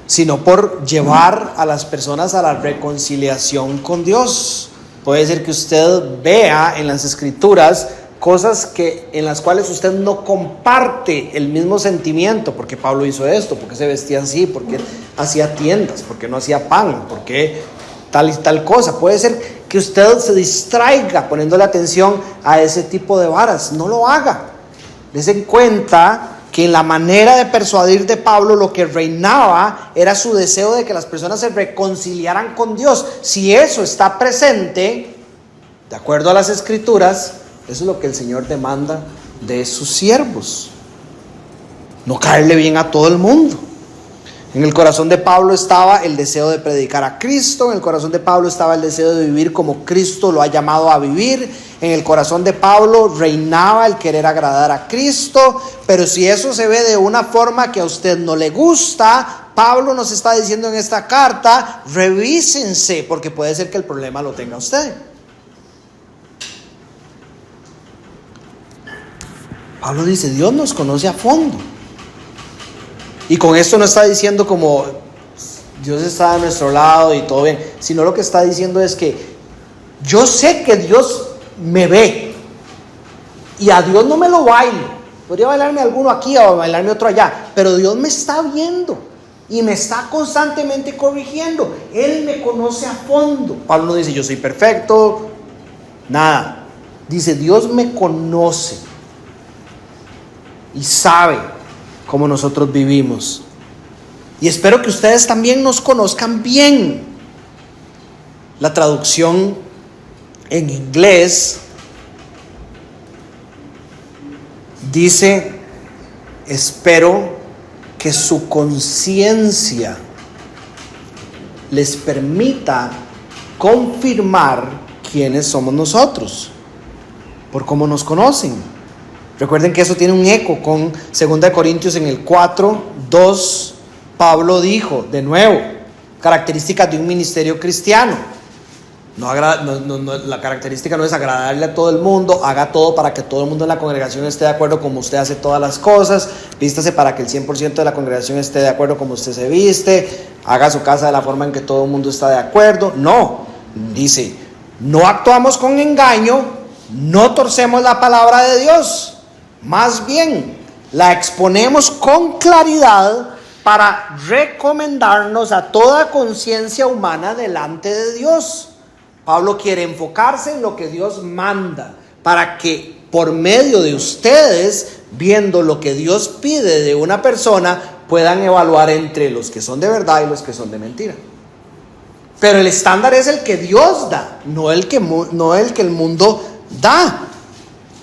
sino por llevar a las personas a la reconciliación con Dios. Puede ser que usted vea en las escrituras cosas en las cuales usted no comparte el mismo sentimiento. ¿Por qué Pablo hizo esto? ¿Por qué se vestía así? ¿Por qué hacía tiendas? ¿Por qué no hacía pan? ¿Por qué tal y tal cosa? Puede ser que usted se distraiga poniéndole atención a ese tipo de varas. No lo haga. Dese en cuenta que en la manera de persuadir de Pablo lo que reinaba era su deseo de que las personas se reconciliaran con Dios. Si eso está presente, de acuerdo a las escrituras, eso es lo que el Señor demanda de sus siervos. No caerle bien a todo el mundo. En el corazón de Pablo estaba el deseo de predicar a Cristo, en el corazón de Pablo estaba el deseo de vivir como Cristo lo ha llamado a vivir, en el corazón de Pablo reinaba el querer agradar a Cristo. Pero si eso se ve de una forma que a usted no le gusta, Pablo nos está diciendo en esta carta, revísense, porque puede ser que el problema lo tenga usted. Pablo dice, Dios nos conoce a fondo. Y con esto no está diciendo como Dios está a nuestro lado y todo bien, sino lo que está diciendo es que yo sé que Dios me ve y a Dios no me lo bailo. Podría bailarme alguno aquí o bailarme otro allá, pero Dios me está viendo y me está constantemente corrigiendo. Él me conoce a fondo. Pablo no dice yo soy perfecto, nada. Dice Dios me conoce y sabe cómo nosotros vivimos. Y espero que ustedes también nos conozcan bien. La traducción en inglés dice, espero que su conciencia les permita confirmar quiénes somos nosotros, por cómo nos conocen. Recuerden que eso tiene un eco con 2 Corintios en el 4:2. Pablo dijo, de nuevo, características de un ministerio cristiano. La característica no es agradarle a todo el mundo. Haga todo para que todo el mundo en la congregación esté de acuerdo como usted hace todas las cosas. Vístase para que el 100% de la congregación esté de acuerdo como usted se viste. Haga su casa de la forma en que todo el mundo está de acuerdo. No, dice, no actuamos con engaño, no torcemos la palabra de Dios. Más bien, la exponemos con claridad para recomendarnos a toda conciencia humana delante de Dios. Pablo quiere enfocarse en lo que Dios manda, para que por medio de ustedes, viendo lo que Dios pide de una persona, puedan evaluar entre los que son de verdad y los que son de mentira. Pero el estándar es el que Dios da, no el que el mundo da.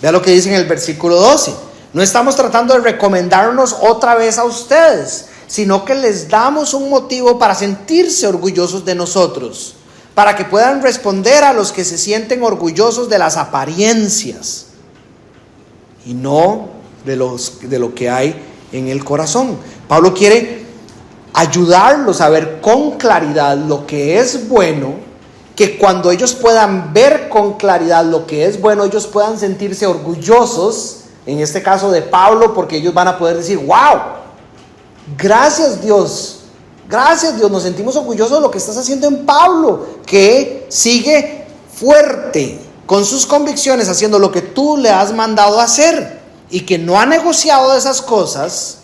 Vea lo que dice en el versículo 12. No estamos tratando de recomendarnos otra vez a ustedes, sino que les damos un motivo para sentirse orgullosos de nosotros, para que puedan responder a los que se sienten orgullosos de las apariencias y no de lo que hay en el corazón. Pablo quiere ayudarlos a ver con claridad lo que es bueno, que cuando ellos puedan ver con claridad lo que es bueno, ellos puedan sentirse orgullosos, en este caso de Pablo, porque ellos van a poder decir, wow, gracias Dios, nos sentimos orgullosos de lo que estás haciendo en Pablo, que sigue fuerte con sus convicciones, haciendo lo que tú le has mandado a hacer, y que no ha negociado de esas cosas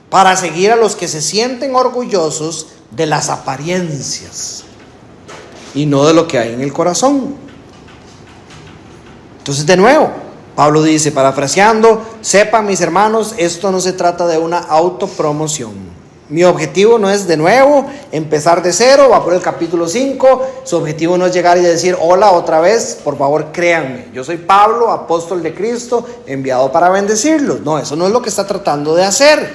para seguir a los que se sienten orgullosos de las apariencias y no de lo que hay en el corazón. Entonces, de nuevo, Pablo dice, parafraseando, sepan mis hermanos, esto no se trata de una autopromoción. Mi objetivo no es de nuevo empezar de cero, va por el capítulo 5. Su objetivo no es llegar y decir, hola otra vez, por favor créanme, yo soy Pablo, apóstol de Cristo, enviado para bendecirlos. No, eso no es lo que está tratando de hacer.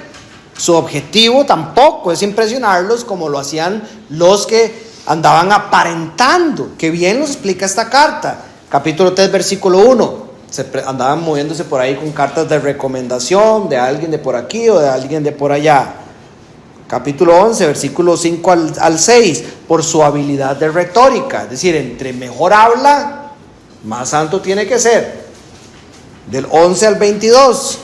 Su objetivo tampoco es impresionarlos como lo hacían los que andaban aparentando, que bien nos explica esta carta. Capítulo 3, versículo 1. Andaban moviéndose por ahí con cartas de recomendación de alguien de por aquí o de alguien de por allá. Capítulo 11, versículo 5 al 6. Por su habilidad de retórica. Es decir, entre mejor habla, más santo tiene que ser. Del 11 al 22.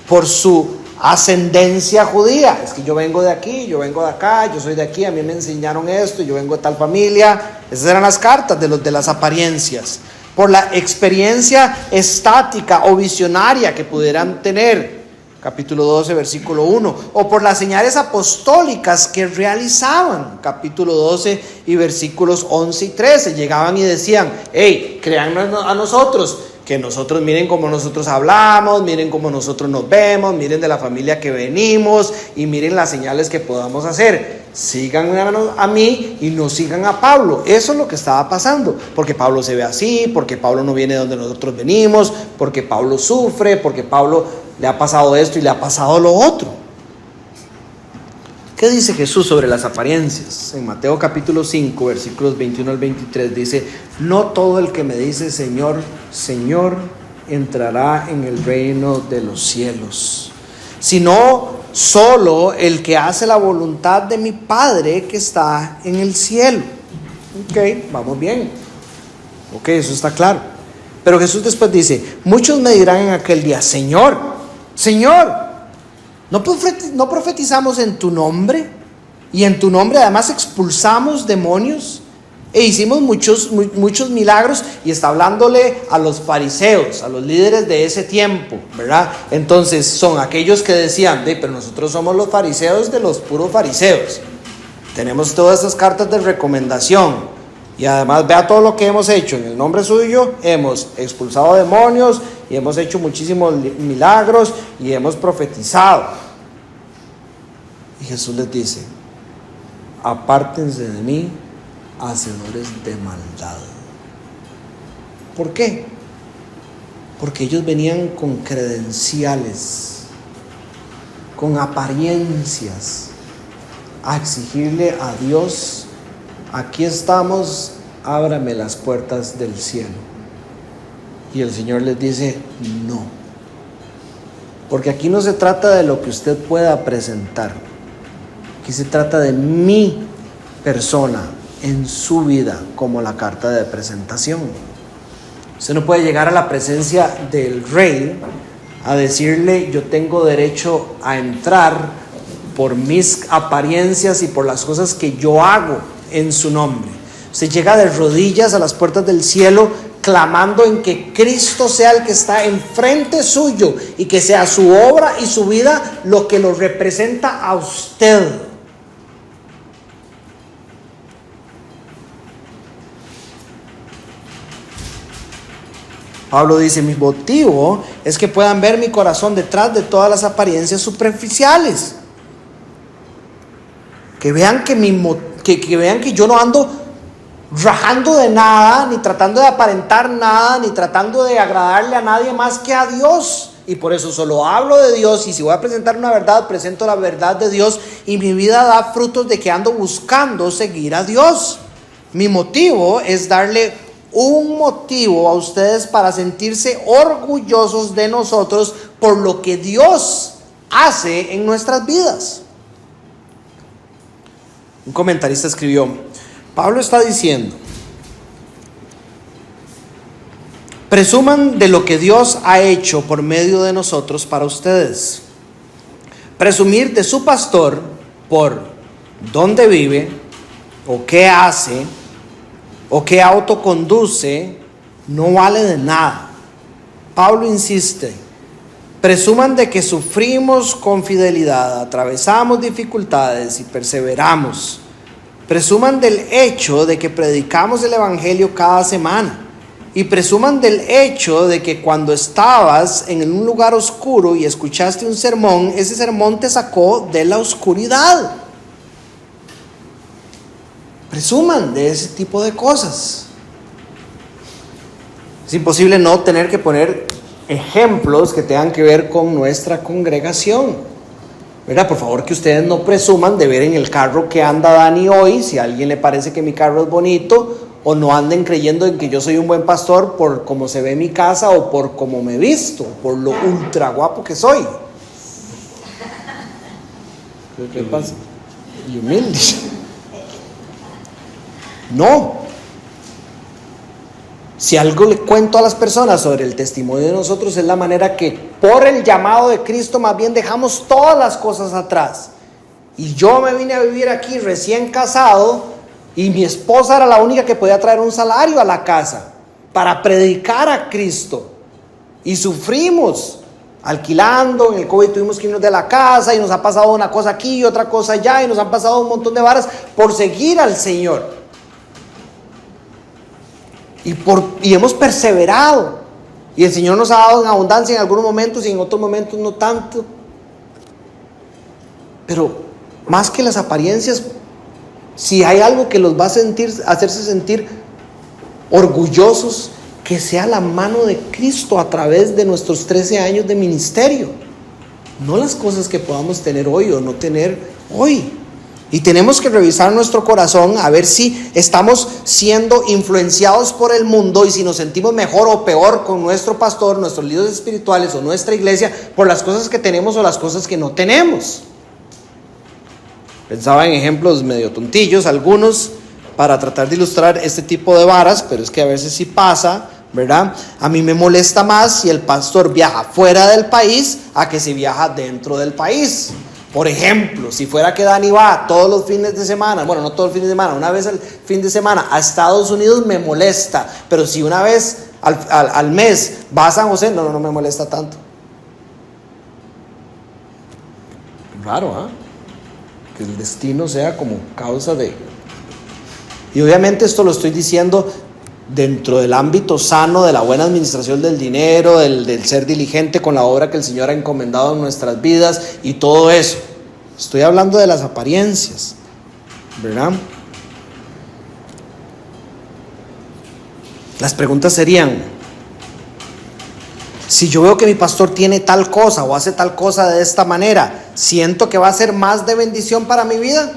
Por su ascendencia judía. Es que yo vengo de aquí, yo vengo de acá, yo soy de aquí, a mí me enseñaron esto, yo vengo de tal familia. Esas eran las cartas de las apariencias. Por la experiencia estática o visionaria que pudieran tener, capítulo 12, versículo 1, o por las señales apostólicas que realizaban, capítulo 12 y versículos 11 y 13, llegaban y decían, hey, créannos a nosotros, que nosotros miren cómo nosotros hablamos, miren cómo nosotros nos vemos, miren de la familia que venimos y miren las señales que podamos hacer. Síganme a mí y no sigan a Pablo. Eso es lo que estaba pasando, porque Pablo se ve así, porque Pablo no viene de donde nosotros venimos, porque Pablo sufre, porque Pablo le ha pasado esto y le ha pasado lo otro. ¿Ok? ¿Qué dice Jesús sobre las apariencias? En Mateo capítulo 5, versículos 21 al 23 dice: no todo el que me dice Señor, Señor, entrará en el reino de los cielos, sino solo el que hace la voluntad de mi Padre que está en el cielo. Ok, vamos bien. Ok, eso está claro. Pero Jesús después dice: muchos me dirán en aquel día, Señor, Señor, ¿no profetizamos en tu nombre? Y en tu nombre además expulsamos demonios e hicimos muchos milagros. Y está hablándole a los fariseos, a los líderes de ese tiempo, ¿verdad? Entonces son aquellos que decían: pero nosotros somos los fariseos de los puros fariseos, tenemos todas estas cartas de recomendación, y además vea todo lo que hemos hecho en el nombre suyo, hemos expulsado demonios y hemos hecho muchísimos milagros y hemos profetizado. Y Jesús les dice: apártense de mí, hacedores de maldad. ¿Por qué? Porque ellos venían con credenciales, con apariencias, a exigirle a Dios: aquí estamos, ábrame las puertas del cielo. Y el Señor les dice: no, porque aquí no se trata de lo que usted pueda presentar, aquí se trata de mi persona en su vida como la carta de presentación. Usted no puede llegar a la presencia del Rey a decirle: yo tengo derecho a entrar por mis apariencias y por las cosas que yo hago en su nombre. Usted llega de rodillas a las puertas del cielo clamando en que Cristo sea el que está enfrente suyo y que sea su obra y su vida lo que lo representa a usted. Pablo dice: mi motivo es que puedan ver mi corazón detrás de todas las apariencias superficiales. Que vean que vean que yo no ando rajando de nada, ni tratando de aparentar nada, ni tratando de agradarle a nadie más que a Dios. Y por eso solo hablo de Dios, y si voy a presentar una verdad, presento la verdad de Dios, y mi vida da frutos de que ando buscando seguir a Dios. Mi motivo es darle un motivo a ustedes para sentirse orgullosos de nosotros por lo que Dios hace en nuestras vidas. Un comentarista escribió: Pablo está diciendo: presuman de lo que Dios ha hecho por medio de nosotros para ustedes. Presumir de su pastor por dónde vive, o qué hace, o qué auto conduce, no vale de nada. Pablo insiste: presuman de que sufrimos con fidelidad, atravesamos dificultades y perseveramos. Presuman del hecho de que predicamos el evangelio cada semana. Y presuman del hecho de que cuando estabas en un lugar oscuro y escuchaste un sermón, ese sermón te sacó de la oscuridad. Presuman de ese tipo de cosas. Es imposible no tener que poner ejemplos que tengan que ver con nuestra congregación, ¿verdad? Por favor, que ustedes no presuman de ver en el carro que anda Dani hoy, si a alguien le parece que mi carro es bonito, o no anden creyendo en que yo soy un buen pastor por cómo se ve mi casa o por cómo me visto, por lo ultra guapo que soy. ¿Qué pasa? Y humilde. No. Si algo le cuento a las personas sobre el testimonio de nosotros, es la manera que por el llamado de Cristo más bien dejamos todas las cosas atrás. Y yo me vine a vivir aquí recién casado, y mi esposa era la única que podía traer un salario a la casa para predicar a Cristo. Y sufrimos alquilando. En el COVID tuvimos que irnos de la casa, y nos ha pasado una cosa aquí y otra cosa allá, y nos han pasado un montón de varas por seguir al Señor. Y hemos perseverado, y el Señor nos ha dado en abundancia en algunos momentos y en otros momentos no tanto. Pero más que las apariencias, si hay algo que los va a hacerse sentir orgullosos, que sea la mano de Cristo a través de nuestros 13 años de ministerio, no las cosas que podamos tener hoy o no tener hoy. Y tenemos que revisar nuestro corazón a ver si estamos siendo influenciados por el mundo y si nos sentimos mejor o peor con nuestro pastor, nuestros líderes espirituales o nuestra iglesia por las cosas que tenemos o las cosas que no tenemos. Pensaba en ejemplos medio tontillos, algunos, para tratar de ilustrar este tipo de varas, pero es que a veces sí pasa, ¿verdad? A mí me molesta más si el pastor viaja fuera del país a que si viaja dentro del país. Por ejemplo, si fuera que Dani va todos los fines de semana, bueno, no todos los fines de semana, una vez al fin de semana a Estados Unidos, me molesta. Pero si una vez al mes va a San José, no me molesta tanto. Raro, ¿ah? Que el destino sea como causa de... Y obviamente esto lo estoy diciendo dentro del ámbito sano de la buena administración del dinero, del ser diligente con la obra que el Señor ha encomendado en nuestras vidas y todo eso. Estoy hablando de las apariencias, ¿verdad? Las preguntas serían: si yo veo que mi pastor tiene tal cosa o hace tal cosa de esta manera, ¿siento que va a ser más de bendición para mi vida?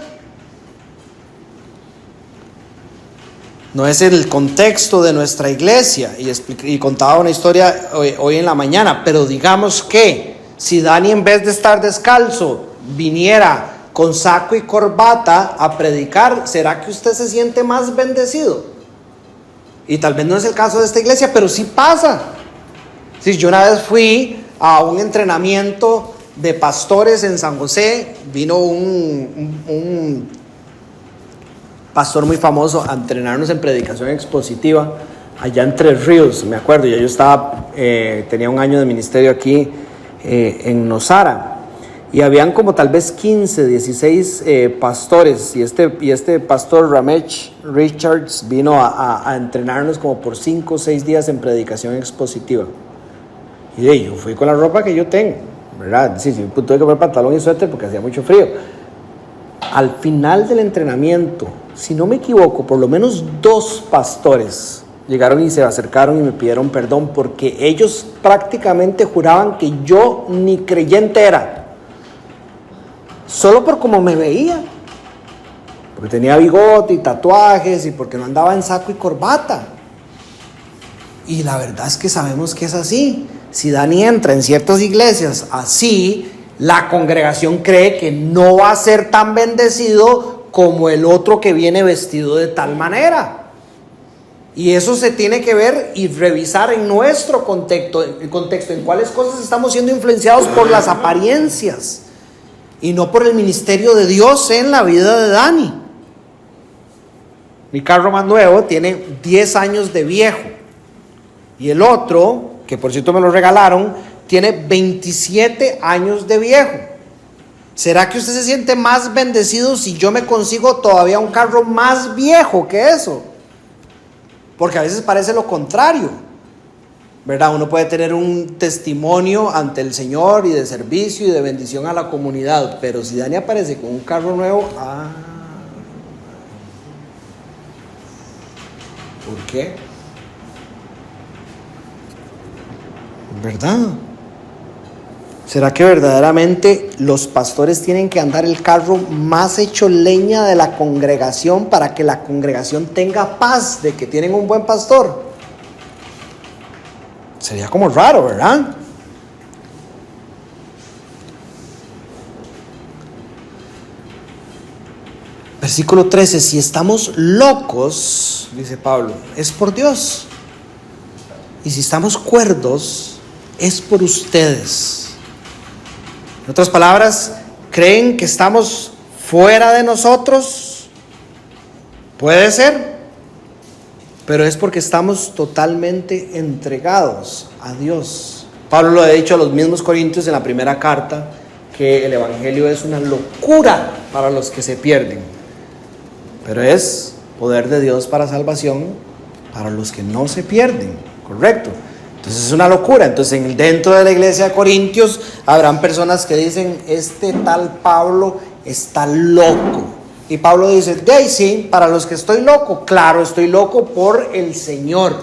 No es el contexto de nuestra iglesia, y contaba una historia hoy en la mañana, pero digamos que si Dani, en vez de estar descalzo, viniera con saco y corbata a predicar, ¿será que usted se siente más bendecido? Y tal vez no es el caso de esta iglesia, pero sí pasa. Si yo una vez fui a un entrenamiento de pastores en San José, vino un pastor muy famoso a entrenarnos en predicación expositiva allá en Tres Ríos, me acuerdo. Ya yo tenía un año de ministerio aquí en Nosara, y habían como tal vez 15, 16 pastores, y este pastor Ramesh Richards vino a entrenarnos como por 5 o 6 días en predicación expositiva. Y yo fui con la ropa que yo tengo, ¿verdad? Sí, tuve que poner pantalón y suéter porque hacía mucho frío. Al final del entrenamiento, si no me equivoco, por lo menos 2 pastores llegaron y se acercaron y me pidieron perdón, porque ellos prácticamente juraban que yo ni creyente era, solo por cómo me veía, porque tenía bigote y tatuajes y porque no andaba en saco y corbata. Y la verdad es que sabemos que es así. Si Dani entra en ciertas iglesias así, la congregación cree que no va a ser tan bendecido como el otro que viene vestido de tal manera. Y eso se tiene que ver y revisar en nuestro contexto, en cuáles cosas estamos siendo influenciados por las apariencias y no por el ministerio de Dios en la vida de Dani. Mi carro más nuevo tiene 10 años de viejo, y el otro, que por cierto me lo regalaron, tiene 27 años de viejo. ¿Será que usted se siente más bendecido si yo me consigo todavía un carro más viejo que eso? Porque a veces parece lo contrario, ¿verdad? Uno puede tener un testimonio ante el Señor y de servicio y de bendición a la comunidad, pero si Dani aparece con un carro nuevo, ¿por qué? ¿Verdad? ¿Será que verdaderamente los pastores tienen que andar el carro más hecho leña de la congregación para que la congregación tenga paz de que tienen un buen pastor? Sería como raro, ¿verdad? Versículo 13: si estamos locos, dice Pablo, es por Dios. Y si estamos cuerdos, es por ustedes. En otras palabras, ¿creen que estamos fuera de nosotros? Puede ser, pero es porque estamos totalmente entregados a Dios. Pablo lo ha dicho a los mismos corintios en la primera carta, que el evangelio es una locura para los que se pierden, pero es poder de Dios para salvación para los que no se pierden, ¿correcto? Entonces es una locura. Entonces dentro de la iglesia de Corintios habrán personas que dicen: este tal Pablo está loco. Y Pablo dice: sí, para los que estoy loco, claro, estoy loco por el Señor.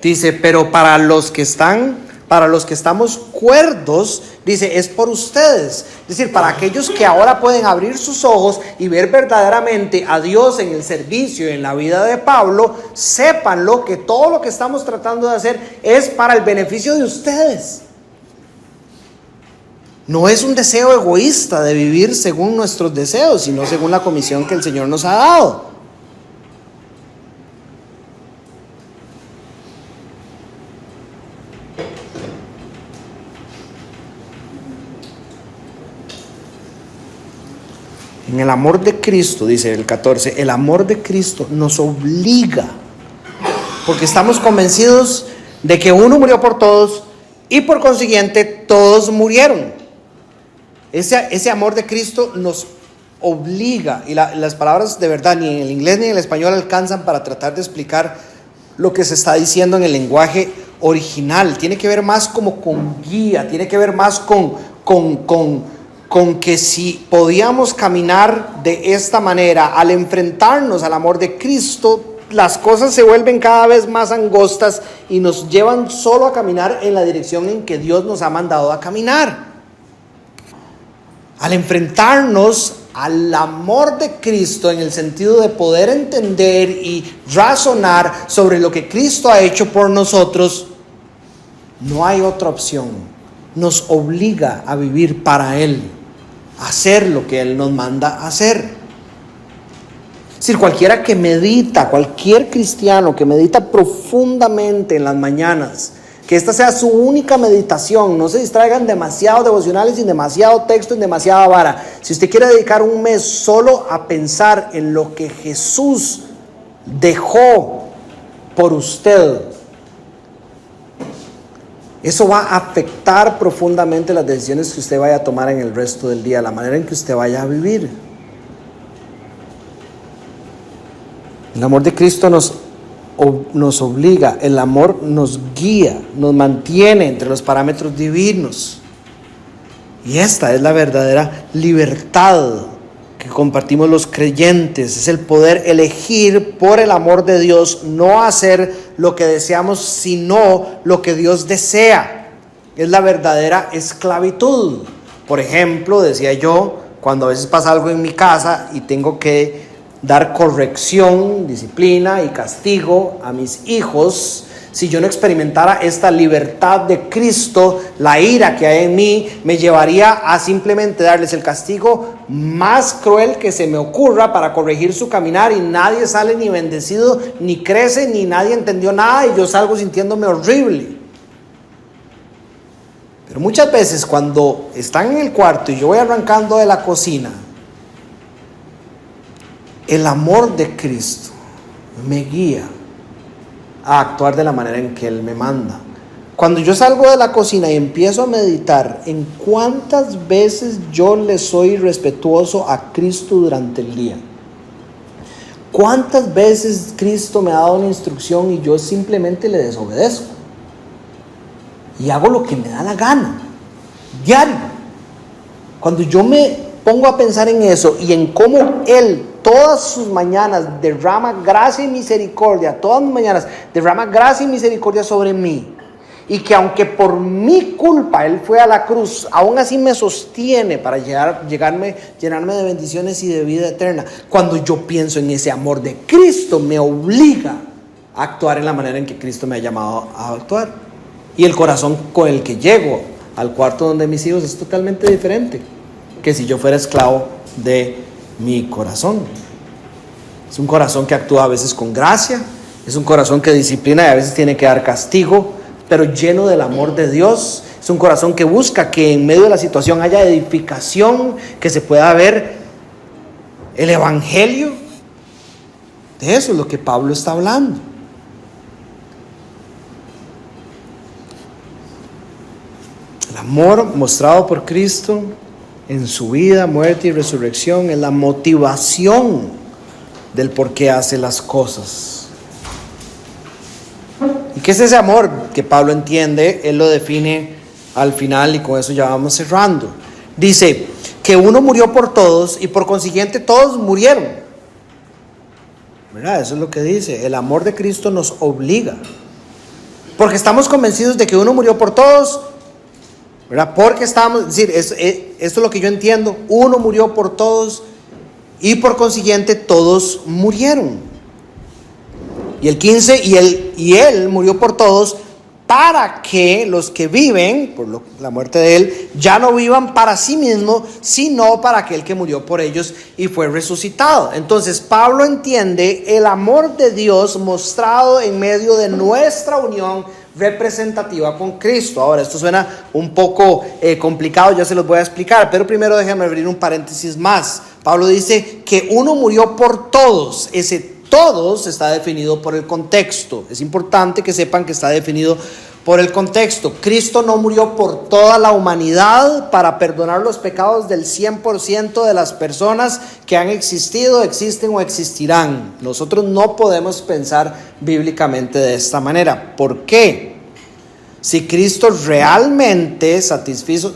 Dice: pero para los que están Para los que estamos cuerdos, dice, es por ustedes. Es decir, para aquellos que ahora pueden abrir sus ojos y ver verdaderamente a Dios en el servicio y en la vida de Pablo, sépanlo que todo lo que estamos tratando de hacer es para el beneficio de ustedes. No es un deseo egoísta de vivir según nuestros deseos, sino según la comisión que el Señor nos ha dado. En el amor de Cristo, dice el 14, el amor de Cristo nos obliga, porque estamos convencidos de que uno murió por todos y por consiguiente todos murieron. Ese amor de Cristo nos obliga, y las palabras de verdad ni en el inglés ni en el español alcanzan para tratar de explicar lo que se está diciendo en el lenguaje original. Tiene que ver más como con guía, tiene que ver más con que si podíamos caminar de esta manera, al enfrentarnos al amor de Cristo, las cosas se vuelven cada vez más angostas y nos llevan solo a caminar en la dirección en que Dios nos ha mandado a caminar. Al enfrentarnos al amor de Cristo en el sentido de poder entender y razonar sobre lo que Cristo ha hecho por nosotros, no hay otra opción. Nos obliga a vivir para Él, a hacer lo que Él nos manda a hacer. Es decir, cualquiera que medita, cualquier cristiano que medita profundamente en las mañanas, que esta sea su única meditación, no se distraigan demasiado devocionales, sin demasiado texto, en demasiada vara. Si usted quiere dedicar un mes solo a pensar en lo que Jesús dejó por usted, eso va a afectar profundamente las decisiones que usted vaya a tomar en el resto del día, la manera en que usted vaya a vivir. El amor de Cristo nos obliga, el amor nos guía, nos mantiene entre los parámetros divinos. Y esta es la verdadera libertad que compartimos los creyentes, es el poder elegir por el amor de Dios, no hacer lo que deseamos, sino lo que Dios desea. Es la verdadera esclavitud. Por ejemplo, decía yo, cuando a veces pasa algo en mi casa y tengo que dar corrección, disciplina y castigo a mis hijos, si yo no experimentara esta libertad de Cristo, la ira que hay en mí me llevaría a simplemente darles el castigo más cruel que se me ocurra para corregir su caminar, y nadie sale ni bendecido, ni crece, ni nadie entendió nada, y yo salgo sintiéndome horrible. Pero muchas veces cuando están en el cuarto y yo voy arrancando de la cocina, el amor de Cristo me guía a actuar de la manera en que Él me manda. Cuando yo salgo de la cocina y empiezo a meditar en cuántas veces yo le soy respetuoso a Cristo durante el día, cuántas veces Cristo me ha dado una instrucción y yo simplemente le desobedezco y hago lo que me da la gana, diario. Cuando yo me pongo a pensar en eso y en cómo Él todas sus mañanas derrama gracia y misericordia, todas mis mañanas derrama gracia y misericordia sobre mí, y que aunque por mi culpa Él fue a la cruz, aún así me sostiene para llenarme de bendiciones y de vida eterna. Cuando yo pienso en ese amor de Cristo, me obliga a actuar en la manera en que Cristo me ha llamado a actuar, y el corazón con el que llego al cuarto donde mis hijos es totalmente diferente que si yo fuera esclavo de mi corazón. Es un corazón que actúa a veces con gracia, es un corazón que disciplina y a veces tiene que dar castigo, pero lleno del amor de Dios. Es un corazón que busca que en medio de la situación haya edificación, que se pueda ver el evangelio. De eso es lo que Pablo está hablando. El amor mostrado por Cristo en su vida, muerte y resurrección es la motivación del por qué hace las cosas. ¿Y qué es ese amor que Pablo entiende? Él lo define al final y con eso ya vamos cerrando. Dice que uno murió por todos y por consiguiente todos murieron. ¿Verdad? Eso es lo que dice. El amor de Cristo nos obliga. Porque estamos convencidos de que uno murió por todos, ¿verdad? Porque estamos, es decir, esto es lo que yo entiendo, uno murió por todos y por consiguiente todos murieron. Y el 15, y él murió por todos para que los que viven, por la muerte de él, ya no vivan para sí mismos, sino para aquel que murió por ellos y fue resucitado. Entonces Pablo entiende el amor de Dios mostrado en medio de nuestra unión representativa con Cristo. Ahora, esto suena un poco complicado, ya se los voy a explicar, pero primero déjenme abrir un paréntesis más. Pablo dice que uno murió por todos. Ese todos está definido por el contexto. Es importante que sepan que está definido por el contexto. Cristo no murió por toda la humanidad para perdonar los pecados del 100% de las personas que han existido, existen o existirán. Nosotros no podemos pensar bíblicamente de esta manera. ¿Por qué? Si Cristo realmente satisfizo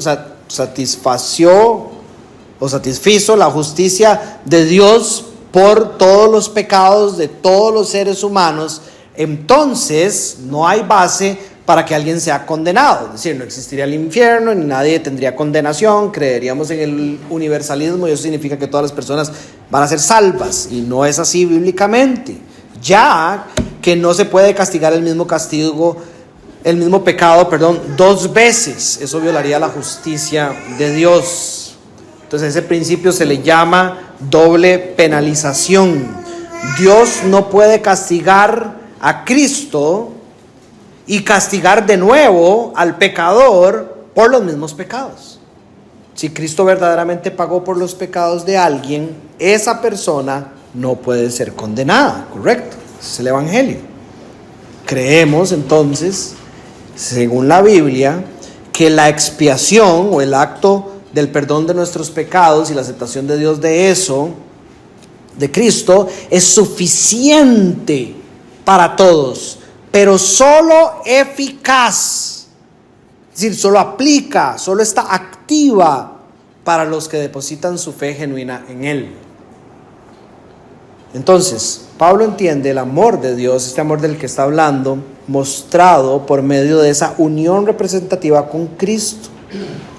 la justicia de Dios por todos los pecados de todos los seres humanos, entonces no hay base para que alguien sea condenado. Es decir, no existiría el infierno, ni nadie tendría condenación, creeríamos en el universalismo y eso significa que todas las personas van a ser salvas, y no es así bíblicamente. Ya que no se puede castigar el mismo pecado, dos veces, eso violaría la justicia de Dios. Entonces ese principio se le llama doble penalización. Dios no puede castigar a Cristo y castigar de nuevo al pecador por los mismos pecados. Si Cristo verdaderamente pagó por los pecados de alguien, esa persona no puede ser condenada, ¿correcto? Ese es el Evangelio. Creemos entonces, según la Biblia, que la expiación o el acto del perdón de nuestros pecados y la aceptación de Dios de eso, de Cristo, es suficiente para todos, pero solo eficaz, es decir, solo aplica, solo está activa para los que depositan su fe genuina en Él. Entonces, Pablo entiende el amor de Dios, este amor del que está hablando, mostrado por medio de esa unión representativa con Cristo.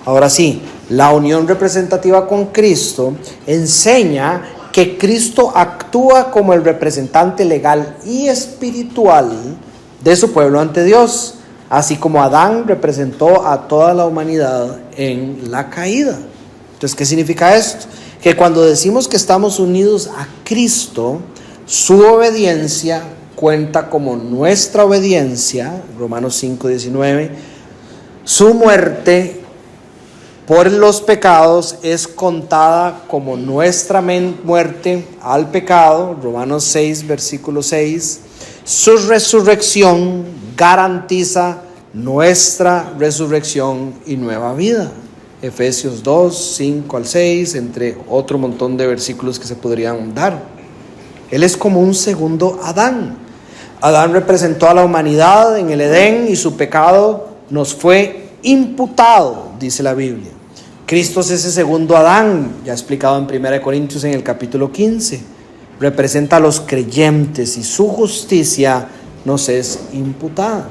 Ahora sí, la unión representativa con Cristo enseña que Cristo actúa como el representante legal y espiritual de su pueblo ante Dios, así como Adán representó a toda la humanidad en la caída. Entonces, ¿qué significa esto? Que cuando decimos que estamos unidos a Cristo, su obediencia cuenta como nuestra obediencia, Romanos 5:19, su muerte por los pecados es contada como nuestra muerte al pecado, Romanos 6, versículo 6. Su resurrección garantiza nuestra resurrección y nueva vida. Efesios 2, 5 al 6, entre otro montón de versículos que se podrían dar. Él es como un segundo Adán. Adán representó a la humanidad en el Edén y su pecado nos fue imputado, dice la Biblia. Cristo es ese segundo Adán, ya explicado en 1 Corintios en el capítulo 15. Representa a los creyentes y su justicia nos es imputada.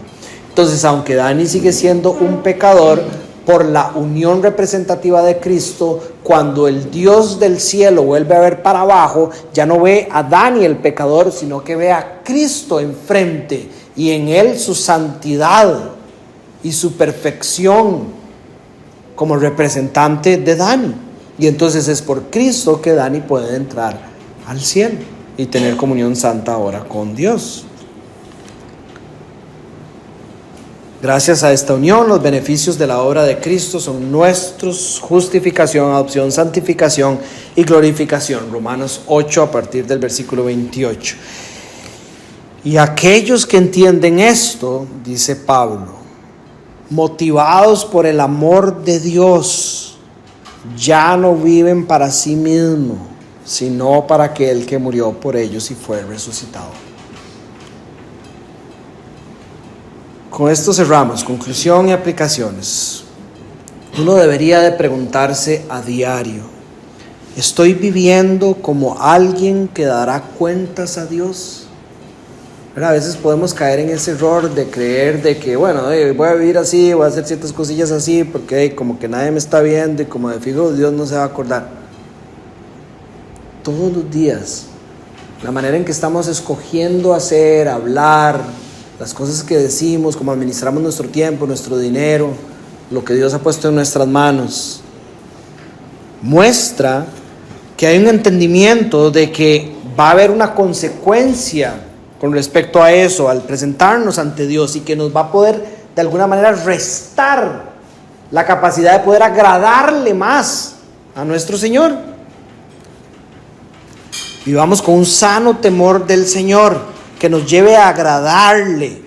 Entonces, aunque Dani sigue siendo un pecador, por la unión representativa de Cristo, cuando el Dios del cielo vuelve a ver para abajo, ya no ve a Dani el pecador, sino que ve a Cristo enfrente y en él su santidad y su perfección como representante de Dani. Y entonces es por Cristo que Dani puede entrar al cielo y tener comunión santa ahora con Dios. Gracias a esta unión, los beneficios de la obra de Cristo son nuestros: justificación, adopción, santificación y glorificación. Romanos 8 a partir del versículo 28. Y aquellos que entienden esto, dice Pablo, motivados por el amor de Dios, ya no viven para sí mismos, sino para aquel que murió por ellos y fue resucitado. Con esto cerramos, conclusión y aplicaciones. Uno debería de preguntarse a diario: ¿estoy viviendo como alguien que dará cuentas a Dios? Pero a veces podemos caer en ese error de creer de que, bueno, voy a vivir así, voy a hacer ciertas cosillas así, porque como que nadie me está viendo y como de fijo Dios no se va a acordar. Todos los días, la manera en que estamos escogiendo hacer, hablar, las cosas que decimos, cómo administramos nuestro tiempo, nuestro dinero, lo que Dios ha puesto en nuestras manos, muestra que hay un entendimiento de que va a haber una consecuencia con respecto a eso, al presentarnos ante Dios, y que nos va a poder de alguna manera restar la capacidad de poder agradarle más a nuestro Señor. Vivamos con un sano temor del Señor que nos lleve a agradarle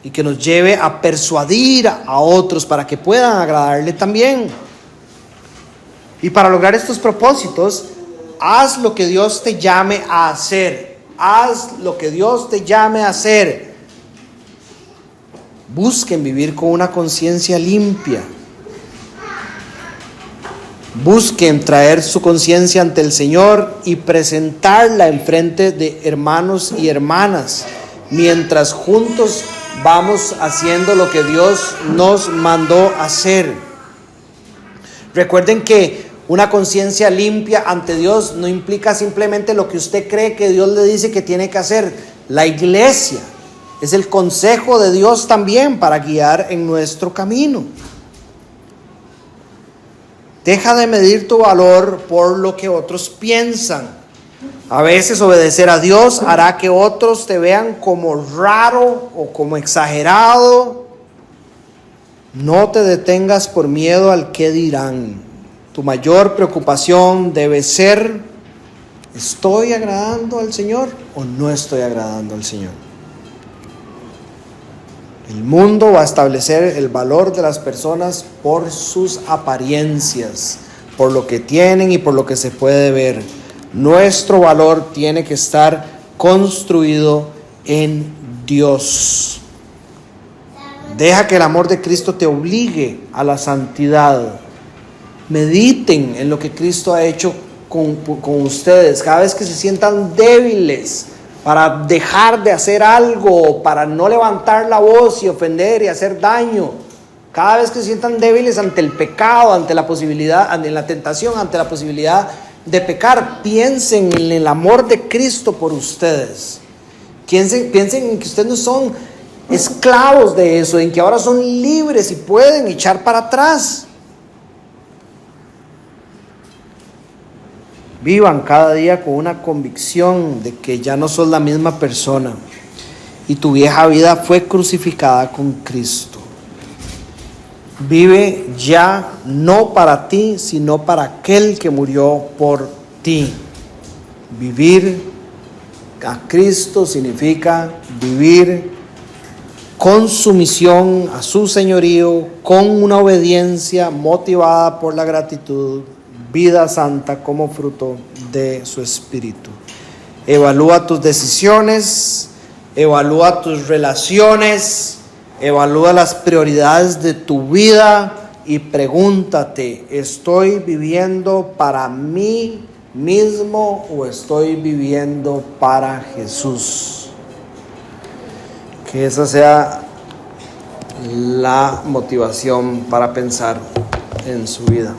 y que nos lleve a persuadir a otros para que puedan agradarle también. Y para lograr estos propósitos, haz lo que Dios te llame a hacer. Haz lo que Dios te llame a hacer. Busquen vivir con una conciencia limpia. Busquen traer su conciencia ante el Señor y presentarla en frente de hermanos y hermanas, mientras juntos vamos haciendo lo que Dios nos mandó hacer. Recuerden que una conciencia limpia ante Dios no implica simplemente lo que usted cree que Dios le dice que tiene que hacer. La iglesia es el consejo de Dios también para guiar en nuestro camino. Deja de medir tu valor por lo que otros piensan. A veces obedecer a Dios hará que otros te vean como raro o como exagerado. No te detengas por miedo al qué dirán. Tu mayor preocupación debe ser: ¿estoy agradando al Señor o no estoy agradando al Señor? El mundo va a establecer el valor de las personas por sus apariencias, por lo que tienen y por lo que se puede ver. Nuestro valor tiene que estar construido en Dios. Deja que el amor de Cristo te obligue a la santidad. Mediten en lo que Cristo ha hecho con ustedes. Cada vez que se sientan débiles para dejar de hacer algo, para no levantar la voz y ofender y hacer daño. Cada vez que se sientan débiles ante el pecado, ante la posibilidad, ante la tentación, ante la posibilidad de pecar, piensen en el amor de Cristo por ustedes. Piensen en que ustedes no son esclavos de eso, en que ahora son libres y pueden echar para atrás. Vivan cada día con una convicción de que ya no sos la misma persona y tu vieja vida fue crucificada con Cristo. Vive ya no para ti, sino para aquel que murió por ti. Vivir a Cristo significa vivir con sumisión a su señorío, con una obediencia motivada por la gratitud, vida santa como fruto de su espíritu. Evalúa tus decisiones, evalúa tus relaciones, evalúa las prioridades de tu vida y pregúntate: ¿estoy viviendo para mí mismo o estoy viviendo para Jesús? Que esa sea la motivación para pensar en su vida.